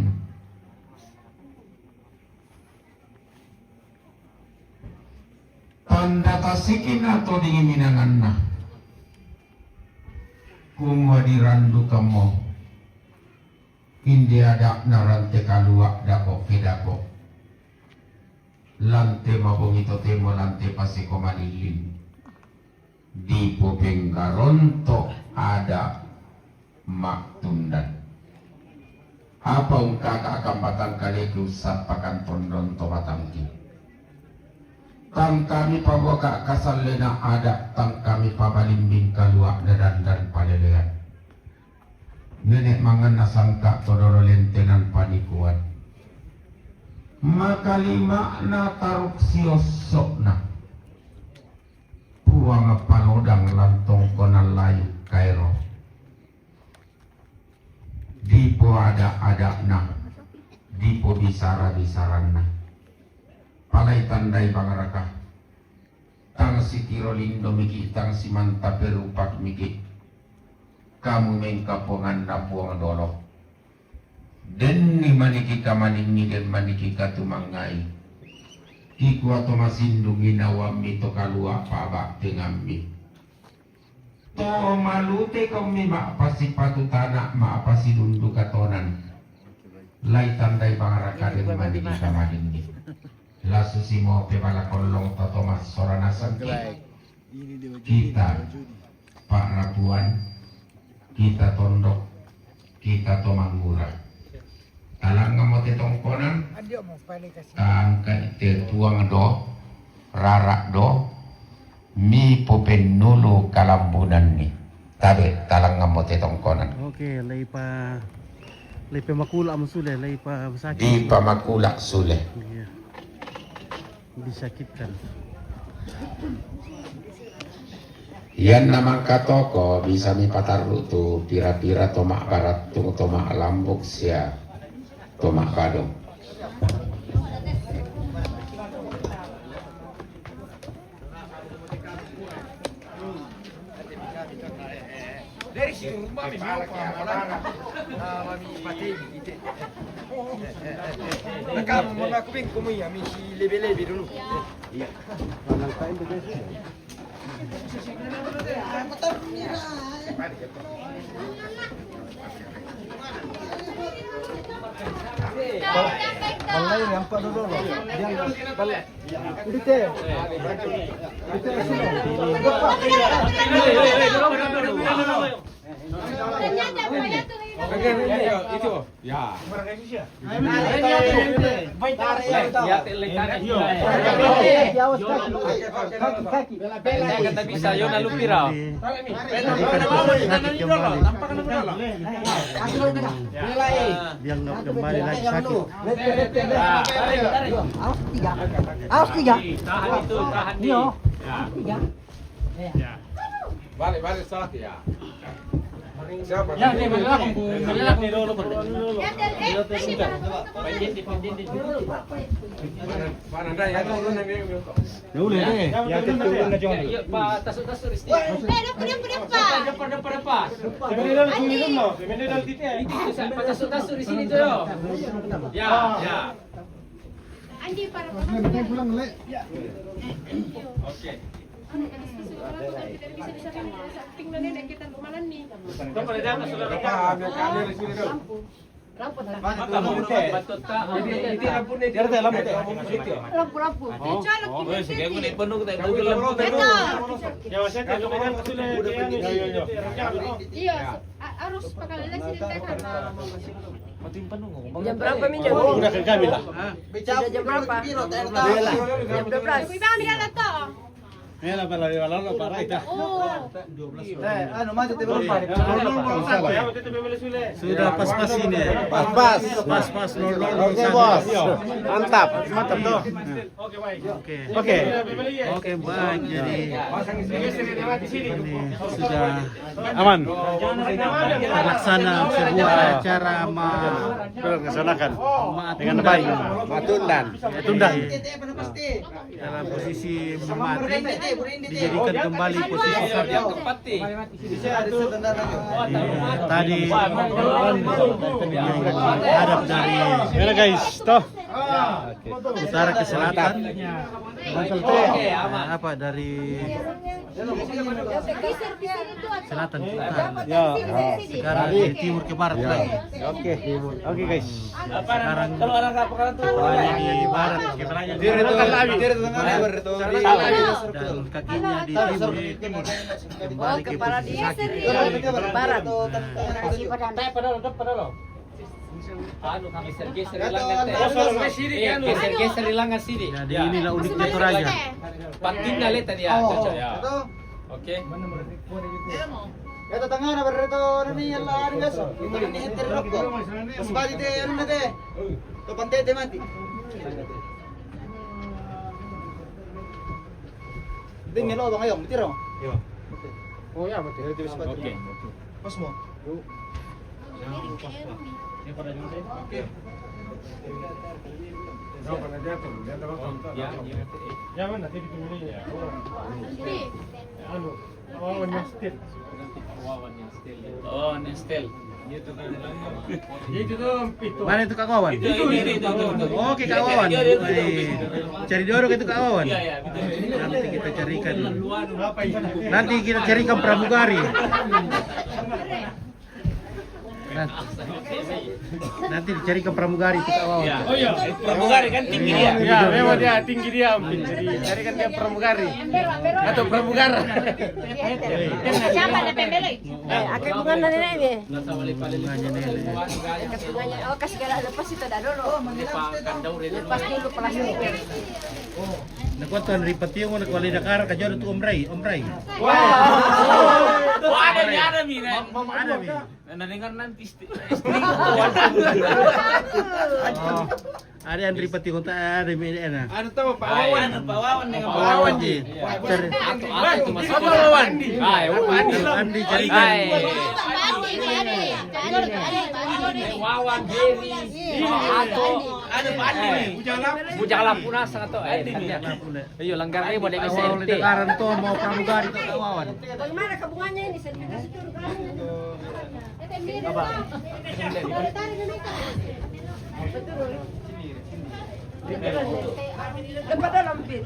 S5: Tanda tasikin atau dingin minangan na. Kumwa dirandu kamu. Hindi ada narante kaluak dako kedako. Lante mabongito temo lante pasiko malilin. Di popenggaronto ada maktundan. Apa kakak kambatang kaliku sapakan tondon to batangki. Tang kami paboka kasalena ada tang kami pabalimbing kaluak dadan dan palelean. Nenek mangan nasangka todoro lentenan panikuan. Maka lima na taruk siosok na puang palodang lantong konal layu kairo dipo ada na dipo bisaran na palay tandai bangaraka tang si tiro lindo miki tang si manta perupak miki kamu mengkapongan na puang dolok. Den ni maniki ka maningi den maniki ka tumangai. Iku ato masindung ginawami to kalua pabak tengambi. To malute kau mi maapasi patutana maapasi dundu katonan. Lai tandai pangaraka den maniki ka maningi. Lasu simo pe bala kolong toto mas sorana sangki. Kita Pak Rapuan, kita tondok, kita tomangura. Alang ngamot tongkonan kang ka tuang do rarak do mi pupenulu kalambunan ni tabe talang ngamote tongkonan
S1: Oke, lay pa makula mo sule, lay pa masakit.
S5: di pamakula sule
S1: Iya. Disakitkan.
S5: yan naman katoko bisa mi patarlu tu pira-pira tomak barat tung tomak lambuk sia tomak badong
S3: Dari situ rumah mami mati gitu. Nakam mau aku ping kamu ya misi lebe-lebe dulu. Iya.
S2: Balai nampak dulu loh. Dia balai. Ini teh.
S3: Itu. Ya.
S1: Kata bisa yo na lupira. Dianggap kembali lagi sakit.
S2: Awas tiga.
S3: Tahan itu, tahan di. Ya. Balik salah ya. Siapa?
S1: Ya, nih malah nih dulu.
S3: Mana dah ya turun nanti.
S1: Ya udah deh. Ya turun aja.
S3: Ya Pak, tasuk-tasuk isti. Depan. Itu Pak tasuk-tasuk di sini tuh yo. Ya.
S4: Andi para
S2: Pulang lek.
S3: Oke.
S4: harus pakai sini
S7: Jam berapa minjam?
S1: Udah ke kami lah.
S7: Sudah jam berapa? Jam 12.
S4: Kuya ambil alat to.
S1: Mela para la para ita.
S4: Oh.
S2: Anu maju teh berapa?
S1: Sudah pas-pas ini. Pas-pas lor.
S2: Oke, Bos. Mantap tuh.
S1: Oke, baik. Jadi ini sudah aman. Terlaksana sebuah acara
S2: Melaksanakan
S1: dengan baik.
S2: Matundan.
S1: Tundan. Dalam posisi mati dijadikan kembali posisi sakit. Tadi hadap dari guys, toh utara ke selatan. Apa dari selatan ke utara. Sekarang dari timur ke barat lagi. Oke guys. Sekarang polanya di barat. Dan kakinya di timur kembali ke posisi sakit.
S7: Barat.
S3: Anu kami geser hilangan sini.
S1: Jadi inilah uniknya Toraja.
S3: Patin nalit tadi ya, cocok ya. Oke.
S2: Ya tetangga na berito nani Allah guys. Ini henter rokko. Pas bali teh anu na teh. To pante teh mati. Ding melo bang ayong, tiro. Yo. Oh ya, mati. Oke. Pas mo.
S3: Oh, nestel.
S1: Mana itu Kak Wawan? Oke Kak Wawan. Cari dorong itu Kak Wawan. Nanti kita carikan. Nanti kita carikan pramugari. Nanti dicari ke pramugari itu awal.
S3: Oh iya, pramugari kan tinggi dia.
S1: Ya,
S3: memang dia tinggi dia. Jadi carikan dia pramugari atau pramugara.
S4: Siapa ada pembeli?
S7: Akan bunga na nila ini.
S1: Bunganya Nele.
S7: Akan bunganya. Oh, kasih kala lepas itu dah dulu. Lepas dulu plastik.
S1: Nakuha tuan ripati yung nakuha lidakar ka dyan ito umray.
S3: Ada mi.
S1: Mama ada mi.
S3: Nandengar nanti istri.
S1: Oh. Ada yang ripati kung ta ada mi na.
S3: Ano to, Pak Wawan dengan Pak
S1: Wawan ji.
S3: Apa Wawan?
S1: Andi cari kan.
S3: Wawan Jerry. Ada Pak Andi nih. Bujang Lapuna sangat to. Ayo langgar ini boleh bisa
S1: Awal lidakaran to mau pramugari to kawawan.
S7: Bagaimana ke bunganya ini? Saya kasih turun
S1: Apa?
S7: Lepas dalam pit.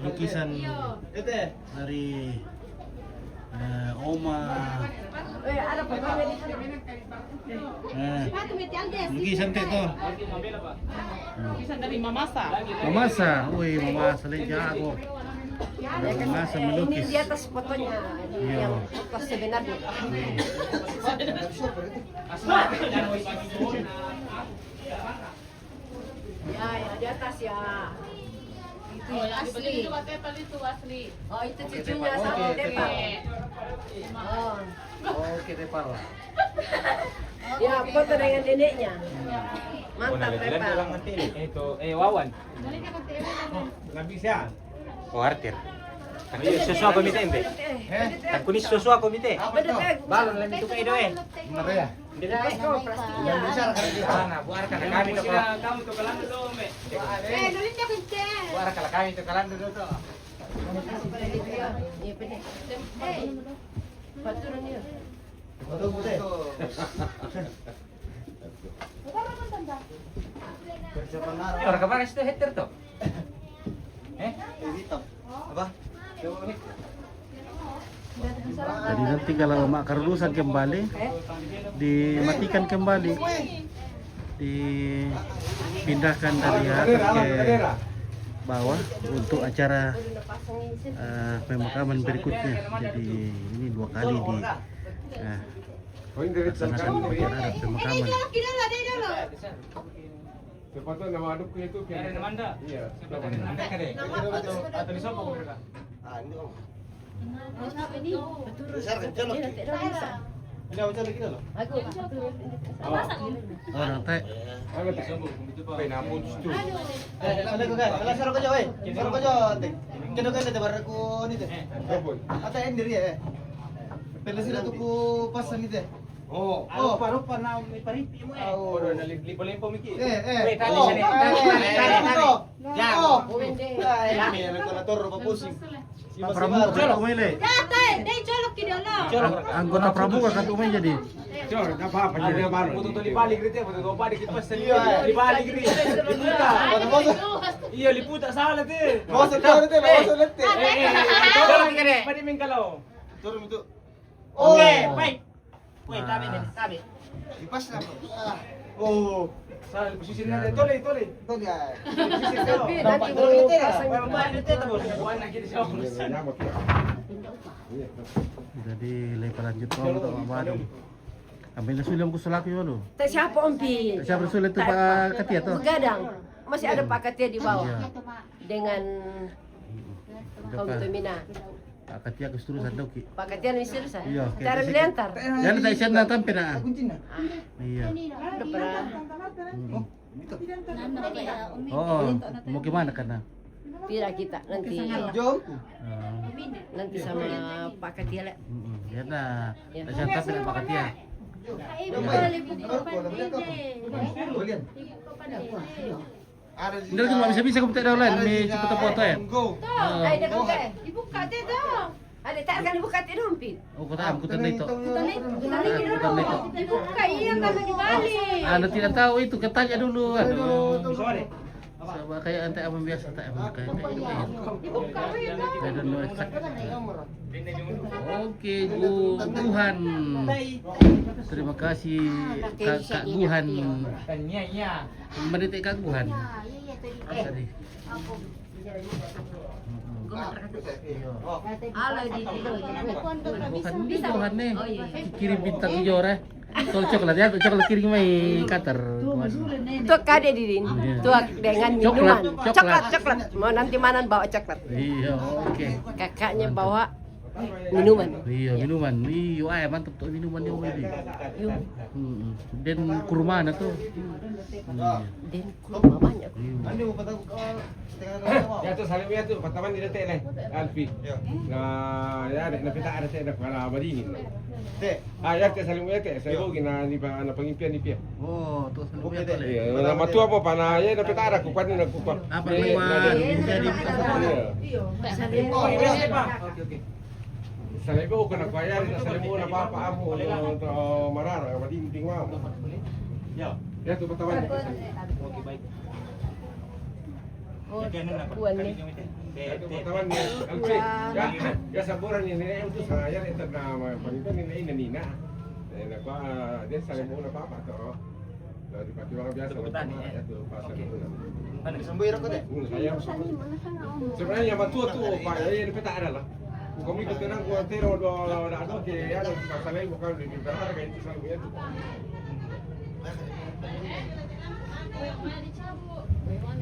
S1: Lukisan dari Oma.
S7: Ada pokoknya di sana.
S1: Lukisan itu.
S4: Bisa dari Mamasa.
S1: Mamasa, wih Mamasa lagi jago. Mamasa
S7: Ini
S1: melukis.
S7: di atas fotonya yang foto sebenarnya. Ya, di atas ya. Itu asli.
S4: Itu asli.
S7: Oh, itu cucunya sama Depa. Oh.
S1: Oke, Repar lah.
S7: Ya, foto dengan neneknya. Mantap, Depa.
S3: Itu Wawan. Oh, artir. Kan sesuatu komite embe. Kan kunis sesuatu komite. Balon lang itu kayo eh.
S2: Bener ya?
S7: Eko plastiknya.
S3: Ana, buar ka kami to kala. Kamu to kalan do embe.
S4: Nulis niya kunti.
S3: Buar ka kami to kalan do to.
S7: Iya, benar. Paturan dia.
S2: Foto putih. Persiapan naro.
S3: Orang kemana situ hater to?
S2: Hitam. Apa?
S1: Jadi nanti kalau mak karulusan kembali, dimatikan kembali, dipindahkan dari atas ke bawah untuk acara pemakaman berikutnya. Jadi ini 2 kali dilaksanakan upacara adat pemakaman.
S8: Sepatutnya nama adukku itu
S3: Ada Namanda.
S8: Iya.
S3: Atau di sopo mereka.
S2: Ah, ini om.
S7: Ini
S2: Besar kecil loh.
S7: tidak bisa.
S2: Ini apa lagi loh?
S7: Aku
S1: Oh, nanti
S8: Ano ta? Penapon stu.
S2: Ada ko kan? Ala saro ko jo eh. Saro ko jo ante. Kino kan te barra ko ni te.
S8: Kapon.
S2: Ata endiri eh. Pela sila to ko pasan ni te.
S8: Oh.
S2: Oh,
S1: parupa na may paripi mo
S2: oh.
S3: Lipo-lipo miki.
S2: Eh.
S3: Tali
S2: Oh,
S3: sini.
S2: Ya. Oh. Ay, may ko na toro pa pusing.
S1: Pramuka kan umili. Anggota pramuka kan umili jadi.
S8: Jor, apa jadi baru?
S3: Butuh to lipali gitu ya, butuh to padi kita pas
S2: Iya.
S3: lipali gitu. Liputa. Iya, liputa salah teh.
S2: Mau sa toro te, mau sa lete.
S3: Tolong kene. Padi mingkalo.
S2: Toro itu.
S3: Oke, baik. Wait, tabi.
S2: Ipas na ko. Oh.
S3: Salah posisi nanti tole.
S2: Ito niya.
S7: Tapi nanti mau pasang
S1: Jadi lepas lanjut kau untuk Mak Badung. Ambil sulam ku selaki lo.
S7: Tak siapa Ompi?
S1: Siapa sulit tu Pak Katia tu?
S7: Begadang. Masih ada Pak Katia di bawah.
S1: Iya.
S7: Dengan Kaum
S1: Depan.
S7: Tumina.
S1: Pak Katia keseluruhan dau ki.
S7: Pak Katia misir sa.
S1: Iya,
S7: Cara
S1: kita-
S7: diantar.
S1: Jangan tak isian datang pina.
S2: Kunci na.
S1: Iya.
S7: Udah pernah.
S1: Oh, mau gimana karena?
S7: Pira kita nanti
S2: Jom.
S7: nanti sama Pak Katia lah.
S1: Ya dah.
S7: Ya.
S1: Tak siapa pina Pak Katia.
S2: Boleh. Ada
S1: Hindi kan bisa-bisa kung tayo lang. May cepat foto eh.
S2: Go.
S7: Ay, dah kau
S4: Dibuka deh dong.
S7: Ada tak akan dibuka ti dompet.
S1: Oh, kutaan itu.
S7: Tadi dibuka iya kalau dibalik.
S1: Anda tidak tahu itu, katanya dulu. Aduh. Sama kayak ante abang biasa tak abang kayak itu. I don't know exact. Oke, Guhan. Terima kasih Kak Guhan. Mendetik Kak Guhan. Tadi.
S7: Halo di
S1: Bukan Guhan nih. Kirim bintang hijau ya. Tol coklat ya, coklat kirim mai Qatar.
S7: Tuh kade didin. Tuh dengan
S1: Coklat,
S7: minuman.
S1: coklat.
S7: Coklat. Mau nanti mana bawa coklat.
S1: Iya, oke.
S7: Kakaknya bawa minuman.
S1: Iya, minuman. Iya, mantap tuh minuman dia ini. Dan kurma na tuh.
S7: Dan kurma banyak.
S2: Andi mo patag
S8: Ya tu salim ya tu pertama di detik leh Alfi. Nah, ya ada napita ada saya para badingin.
S2: Te.
S8: Ya tu salim ya tu saya bugi na ni pa na pangimpian ni pia.
S1: Oh, tuh
S2: Oke,
S1: sampai
S2: deh.
S8: Iya, na matua po pa na ya napita ada kupan na kupan.
S1: Apa naman? Jadi
S8: Oke. Salim ko na bayar salim mo na papa amo to marar bading tingwa. Ya tu pertama. Oke baik.
S7: Oh, kuan ni.
S8: Itu pertama ni Alfi. Ya saburan ni nilai itu saya itu nama panitia nilai ini Nina. Dan apa dia saling mau apa to. Dari perjuangan biasa ya tu pasal itu.
S2: Sambuy ra ko te.
S8: Saya sebenarnya yang matua tu Pak ya peta ada lah. Kami kita nang gua tero do ada ke ya masalah bukan di berapa kayak itu selalu itu.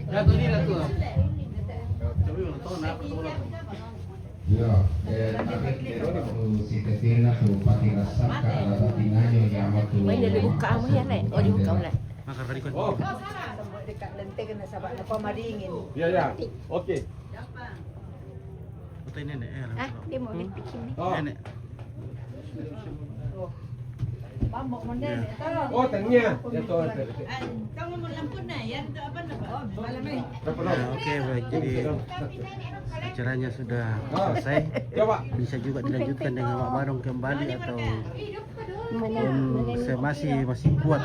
S1: Ya tuh ini tuh. Coba lu tahu nak
S5: Yo, tapi si Tetina tu pati rasa ka ala tingayo yama tu.
S7: Main dia dibuka mo yan eh. O dibuka mo lang.
S1: Maka tadi kan.
S8: Oh,
S7: Dekat lenteng na sabak na pamadingin.
S8: ya ya. Oke.
S1: Foto ini nih.
S6: Ah, dia mau bikin nih.
S8: Oh.
S1: Nenek.
S8: Oh, tanya. Ya tu.
S1: Ya, oke baik. Jadi acaranya sudah selesai.
S8: Coba.
S1: Bisa juga dilanjutkan dengan Mak Barong kembali atau saya masih kuat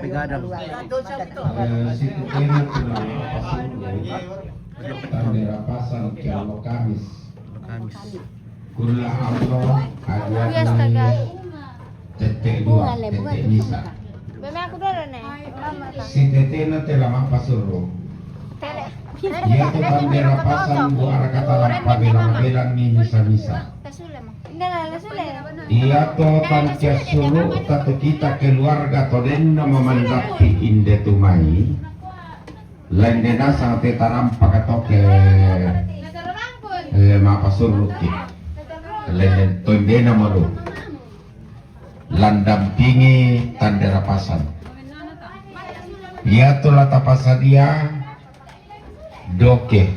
S1: begadang.
S5: Si Tetina tu tanda pasal kalau Kamis.
S1: Kamis.
S5: Kula Allah
S6: Iya, astaga.
S5: Tetek dua, tetek bisa.
S6: Bebe aku dulu nih. Mama tak.
S5: Si Tetina telah mapasuro.
S6: Tele.
S5: Ia tu bandera pasan buara kata lampa belang-belang ni misa-misa.
S6: Kasule mah. Enggak lah, kasule.
S5: Ia to tancia sulu tatu kita keluarga to denna memandapi inde tumai. Lain dena sang tetaram pakatoke mapasuro ki. Lain to dena malu. Landampingi tanda rapasan. Ia tu lata pasadia doke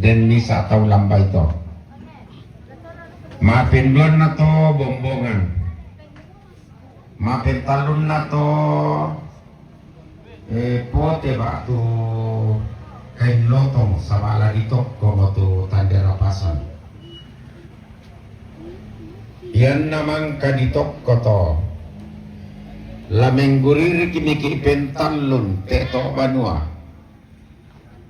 S5: dan nisa atau lambai to. Maafin doon na to bombongan. Maafin talon na to pote ba to kain lotong sa bala dito como to tanda rapasan. Yan naman kaditok ko to. Lameng guriri kiniki pentalon teto banua.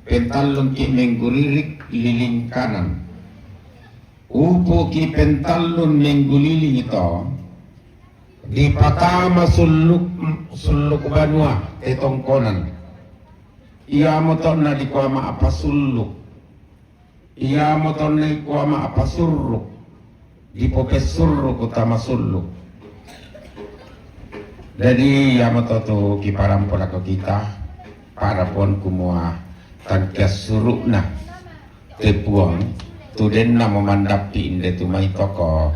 S5: Pentalon ki mengguririk liling kanan. Upo ki pentalon mengguliling ito. Di patama suluk banua tetong konan. Iya mo to na di ko apa suluk. Iya mo to na di ko apa suruk. Di popesur utama suluk. Jadi ya matoto kiparam pola ko kita para pon kumua tangkas suruk na tepuang tuden na memandapi inde tumai toko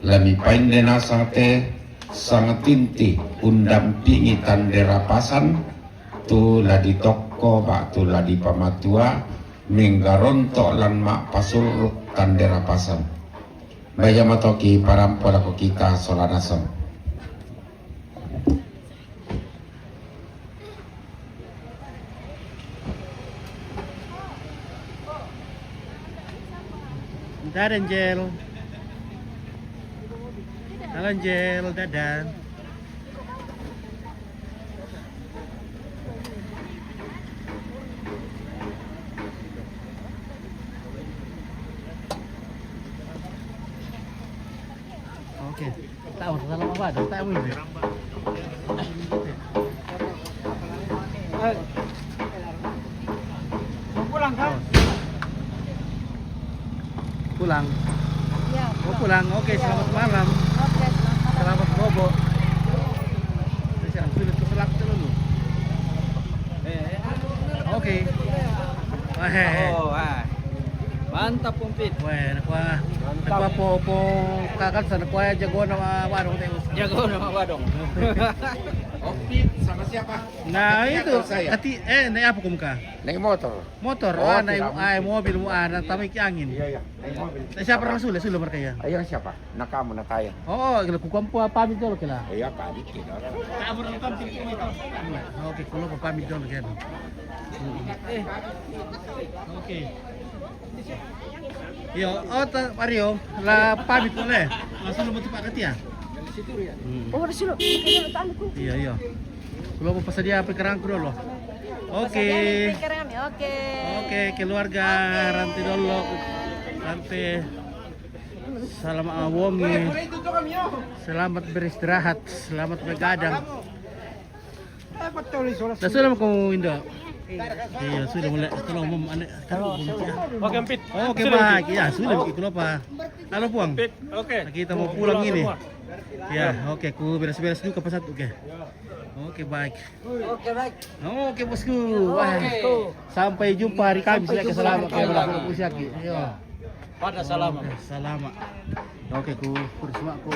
S5: lami painde na sate sangat tinti undampingi tandera pasan tu ladi toko bak tu ladi pamatua minggaronto lan mak pasuruk tandera pasan. Baya matoki parampola ko kita solanasam.
S1: Bentar Angel. Halo Angel, dadah. Oke, tahu salah apa? Tahu ini.
S3: Pulang kan?
S1: Pulang.
S6: Iya.
S1: Oh pulang. Oke, selamat malam.
S6: Oke,
S1: Selamat bobo. Sekarang sudah terselak dulu. Oke. Wah.
S3: Oh, mantap Pumpit.
S1: Wah, nakwa po kakak sa nakwa jago na warung tayo.
S3: Jago nama Badong.
S8: Opit sama siapa?
S1: Nah itu,
S8: saya.
S1: naik apa kum ka?
S8: Naik motor.
S1: Motor,
S8: Oh,
S1: naik
S8: tidak.
S1: mobil mo tamik angin.
S8: Iya, iya. Naik mobil.
S1: Siapa orang sudah mereka ya?
S8: Ayang siapa? Nak kamu, nak kaya.
S1: Oh, kalau kukampu pamit dulu kila.
S8: Iya, pamit kita.
S1: Oke, kalau pamit dulu kan. Oke. Yo, Mario, la pamit dulu eh. Langsung lu Pak Kati ya?
S6: Oh, udah silo.
S1: Iya, iya. Kalau mau pesan dia pikiran dulu. Oke.
S6: Kami, oke.
S1: Oke, keluarga Ranti dulu. Ranti. Salam awongi. Selamat beristirahat, selamat begadang. Dah sudah mau Indo. Iya, sudah mulai kalau mau aneh.
S3: Oke, Pit.
S1: Oke, baik. Ya, sudah begitu apa? Halo, Puang.
S3: Oke.
S1: Kita mau pulang ini. Ya, oke, ku beres-beres dulu ke pesat, oke. Oke, baik. Oke, bosku. Wah, sampai jumpa hari Kamis lagi. Selamat ya, Bapak Pusyaki. Yo.
S3: Pada salam.
S1: Selamat. Oke, ku bersama ku.